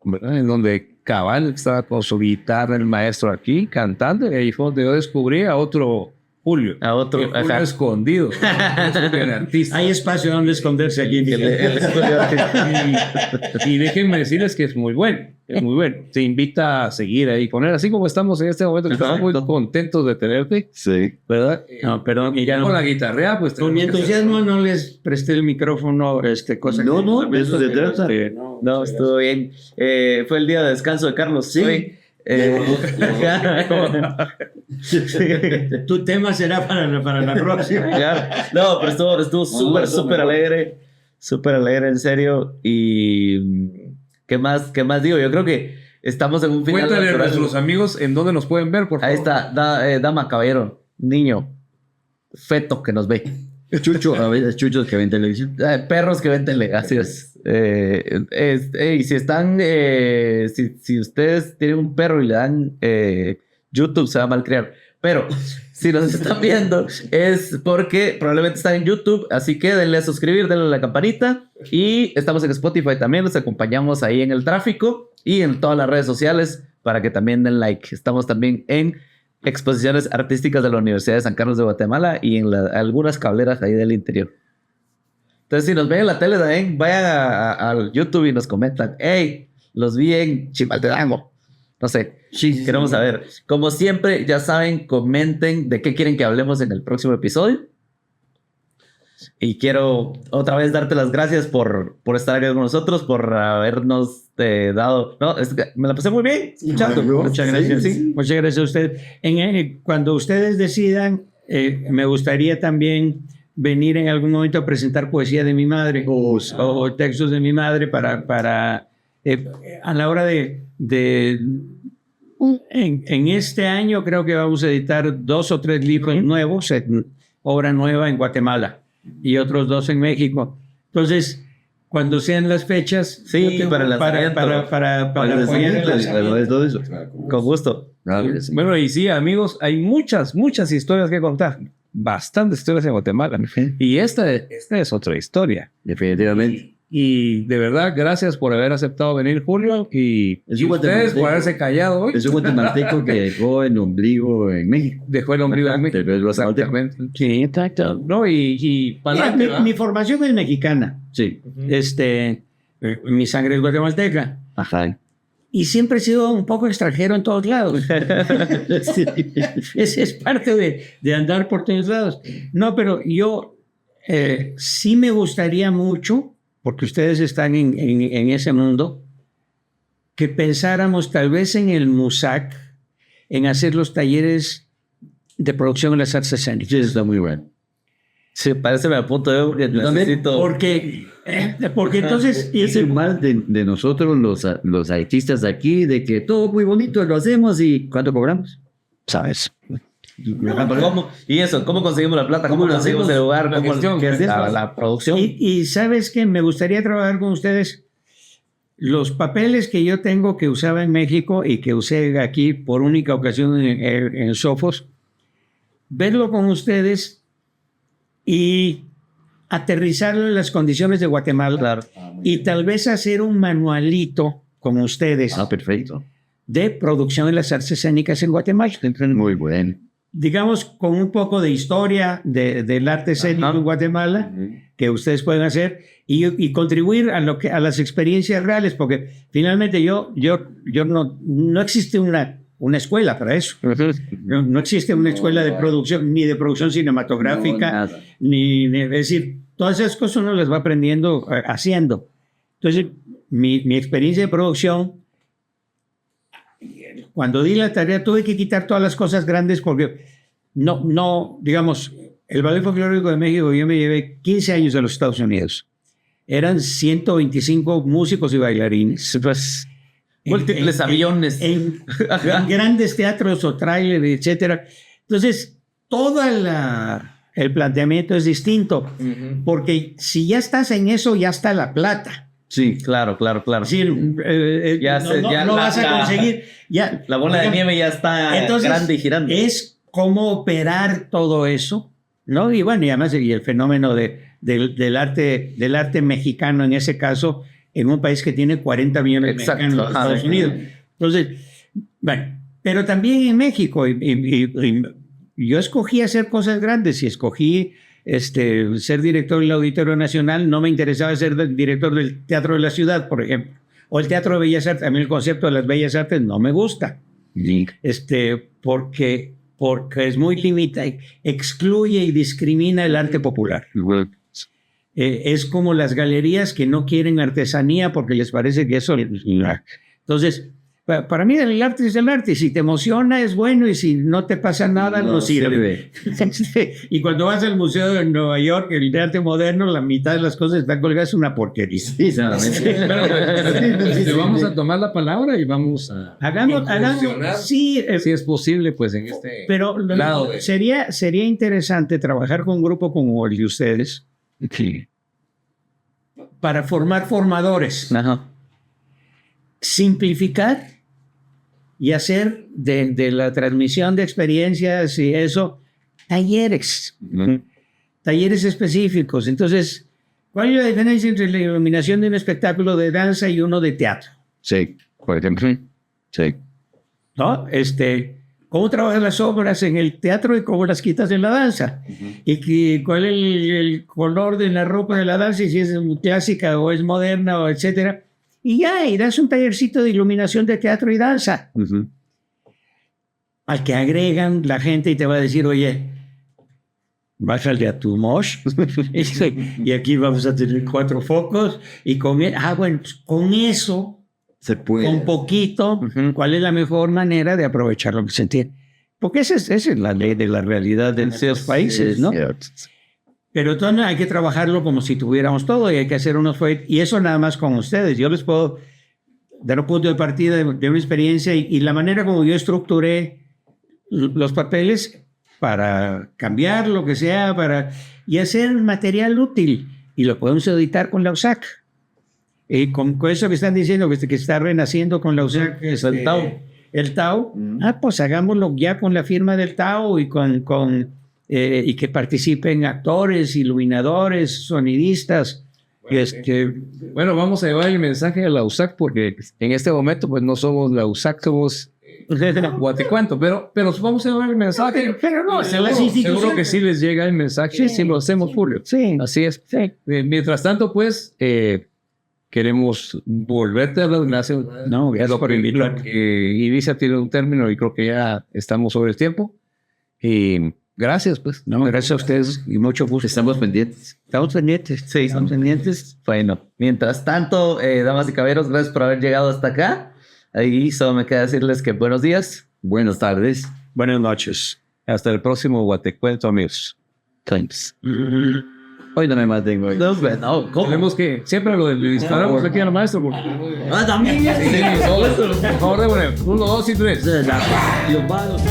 ¿verdad? En donde cabal estaba con su guitarra, el maestro aquí, cantando, y ahí fue donde yo descubrí a otro Julio. A otro, que Julio escondido. Artista. Hay espacio donde esconderse aquí. Y déjenme decirles que es muy bueno. Es muy bueno. Te invita a seguir ahí, poner así como estamos en este momento, que estamos muy contentos de tenerte. Sí. ¿Verdad? No, perdón. Y ya con la guitarra, pues. Con mi entusiasmo no les presté el micrófono, cosa No, de eso se trata. No, estuvo bien. Fue el día de descanso de Carlos. Sí. Tu tema será para la próxima. No, pero estuvo súper alegre. Súper alegre, en serio. Y ¿qué más digo? Yo creo que estamos en un final. Cuéntale a nuestros amigos en dónde nos pueden ver, por favor. Ahí está, dama, caballero, niño, feto que nos ve. Chucho, a veces chuchos que ven televisión. Perros que ven tele, así es. Y si están, si ustedes tienen un perro y le dan YouTube, se va a malcriar. Pero si nos están viendo es porque probablemente están en YouTube, así que denle a suscribir, denle a la campanita. Y estamos en Spotify también, los acompañamos ahí en el tráfico y en todas las redes sociales para que también den like. Estamos también en exposiciones artísticas de la Universidad de San Carlos de Guatemala y en algunas cableras ahí del interior. Entonces, si nos ven en la tele también, vayan al YouTube y nos comentan, hey, los vi en Chimaltenango. No sé, queremos saber. Como siempre, ya saben, comenten de qué quieren que hablemos en el próximo episodio. Y quiero otra vez darte las gracias por estar aquí con nosotros, por habernos dado... No, me la pasé muy bien. Muchas gracias. Sí. Muchas gracias a ustedes. Cuando ustedes decidan, me gustaría también venir en algún momento a presentar poesía de mi madre o textos de mi madre para a la hora en este año creo que vamos a editar 2 o 3 libros nuevos, obra nueva en Guatemala y otros 2 en México. Entonces, cuando sean las fechas, para apoyarlas. Todo eso. Con gusto. Bueno, y sí, amigos, hay muchas historias que contar. Bastantes historias en Guatemala. Y esta es otra historia. Definitivamente. Y de verdad, gracias por haber aceptado venir, Julio. Y Es un ustedes por haberse callado hoy. Es un guatemalteco que dejó el ombligo en México. Dejó el ombligo en México. Pero es guatemalteco. Exactamente. Sí, exacto. No, y Mira, mi formación es mexicana. Sí. Mi sangre es guatemalteca. Ajá. Y siempre he sido un poco extranjero en todos lados. es parte de andar por todos lados. No, pero yo sí me gustaría mucho, porque ustedes están en ese mundo, que pensáramos tal vez en el MUSAC, en hacer los talleres de producción en las artes escénicas. Sí, está muy bueno. Sí, parece me apunto porque necesito... Porque entonces... Y es el mal de nosotros los artistas de aquí, de que todo muy bonito lo hacemos y ¿cuánto cobramos? ¿Sabes? ¿Cómo? Y eso, ¿cómo conseguimos la plata? ¿Cómo conseguimos el lugar? La gestión, la producción. Y ¿sabes qué? Me gustaría trabajar con ustedes. Los papeles que yo tengo que usaba en México y que usé aquí por única ocasión en Sofos, verlo con ustedes y aterrizarlo en las condiciones de Guatemala. Claro. Y tal vez hacer un manualito con ustedes Perfecto. de producción de las artes escénicas en Guatemala. Muy bueno. Digamos, con un poco de historia del arte escénico en Guatemala, que ustedes pueden hacer y contribuir a las experiencias reales, porque finalmente yo no existe una escuela para eso. No existe una escuela de producción, ni de producción cinematográfica, es decir, todas esas cosas uno las va aprendiendo haciendo. Entonces, mi experiencia de producción, cuando di la tarea tuve que quitar todas las cosas grandes porque digamos, el Ballet Folclórico de México, yo me llevé 15 años de los Estados Unidos. Eran 125 músicos y bailarines. Pues, múltiples aviones. En grandes teatros o tráiler, etcétera. Entonces, el planteamiento es distinto, porque si ya estás en eso, ya está la plata. Sí, claro. Es decir, no vas a conseguir. Ya, la bola de nieve ya está grande y girando. Es cómo operar todo eso, ¿no? Y bueno, y además y el fenómeno del arte mexicano, en ese caso, en un país que tiene 40 millones de mexicanos en los Estados Unidos. Entonces, bueno, pero también en México, y yo escogí hacer cosas grandes y escogí ser director del Auditorio Nacional. No me interesaba ser director del Teatro de la Ciudad, por ejemplo, o el Teatro de Bellas Artes. A mí el concepto de las Bellas Artes no me gusta, porque es muy limitado, excluye y discrimina el arte popular. Es como las galerías que no quieren artesanía porque les parece que eso... Entonces, para mí el arte es el arte. Si te emociona es bueno y si no te pasa nada no sirve. Y cuando vas al Museo de Nueva York, el de arte moderno, la mitad de las cosas están colgadas, es una porquería. Sí, vamos a tomar la palabra y vamos a hagamos sí, si es posible, pues en este pero lado sería interesante trabajar con un grupo como el de ustedes para formar formadores. Ajá. Simplificar y hacer de la transmisión de experiencias y eso, talleres específicos. Entonces, ¿cuál es la diferencia entre la iluminación de un espectáculo de danza y uno de teatro? Sí, por ejemplo. Sí. ¿No? cómo trabajas las sombras en el teatro y cómo las quitas en la danza. Cuál es el color de la ropa de la danza y si es clásica o es moderna o etcétera. Y ya, y das un tallercito de iluminación de teatro y danza. Al que agregan la gente y te va a decir, oye, bájale a tu mosh y aquí vamos a tener 4 focos y bueno, pues con eso, Se puede. con poquito, ¿cuál es la mejor manera de aprovechar lo que se tiene? Porque esa es la ley de la realidad de esos países, ¿no? Pero entonces hay que trabajarlo como si tuviéramos todo y hay que hacer unos proyectos. Y eso nada más con ustedes. Yo les puedo dar un punto de partida de una experiencia y la manera como yo estructuré los papeles para cambiar lo que sea y hacer material útil. Y lo podemos editar con la USAC. Y con eso que están diciendo que está renaciendo con la USAC. El Tao. El Tao. Pues hagámoslo ya con la firma del Tao y y que participen actores, iluminadores, sonidistas. Bueno, vamos a llevar el mensaje a la USAC porque en este momento pues no somos la USAC, somos Guatecuanto, pero vamos a llevar el mensaje. Pero no, seguro que sí les llega el mensaje, sí lo hacemos, Julio. Sí. Así es. Sí. Mientras tanto, pues, queremos volverte a dar las gracias. No, gracias por invitarme. Ibiza tiene un término y creo que ya estamos sobre el tiempo. Y gracias, pues. No, gracias a ustedes y mucho gusto. Estamos pendientes. Estamos pendientes. Sí, estamos pendientes. Bueno, mientras tanto, damas y caballeros, gracias por haber llegado hasta acá. Ahí solo me queda decirles que buenos días. Buenas tardes. Buenas noches. Hasta el próximo Guatecuento, amigos. Thanks. Hoy no me mantengo. No, bueno, ¿cómo? Tenemos que siempre lo disparamos aquí al maestro. También. Sí, por favor, déjame. 1, 2 y 3. Los vados.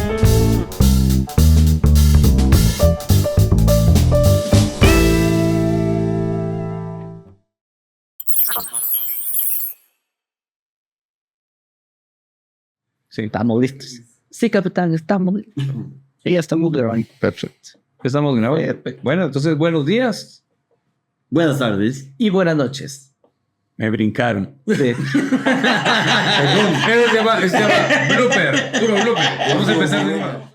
Sí, Estamos listos. Sí, capitán, estamos listos. Sí, ya estamos grabando. perfecto. Estamos grabando. Bueno, entonces, buenos días. Buenas tardes. Y buenas noches. Me brincaron. Sí. Ese se llama blooper. Puro blooper. Vamos a empezar de nuevo.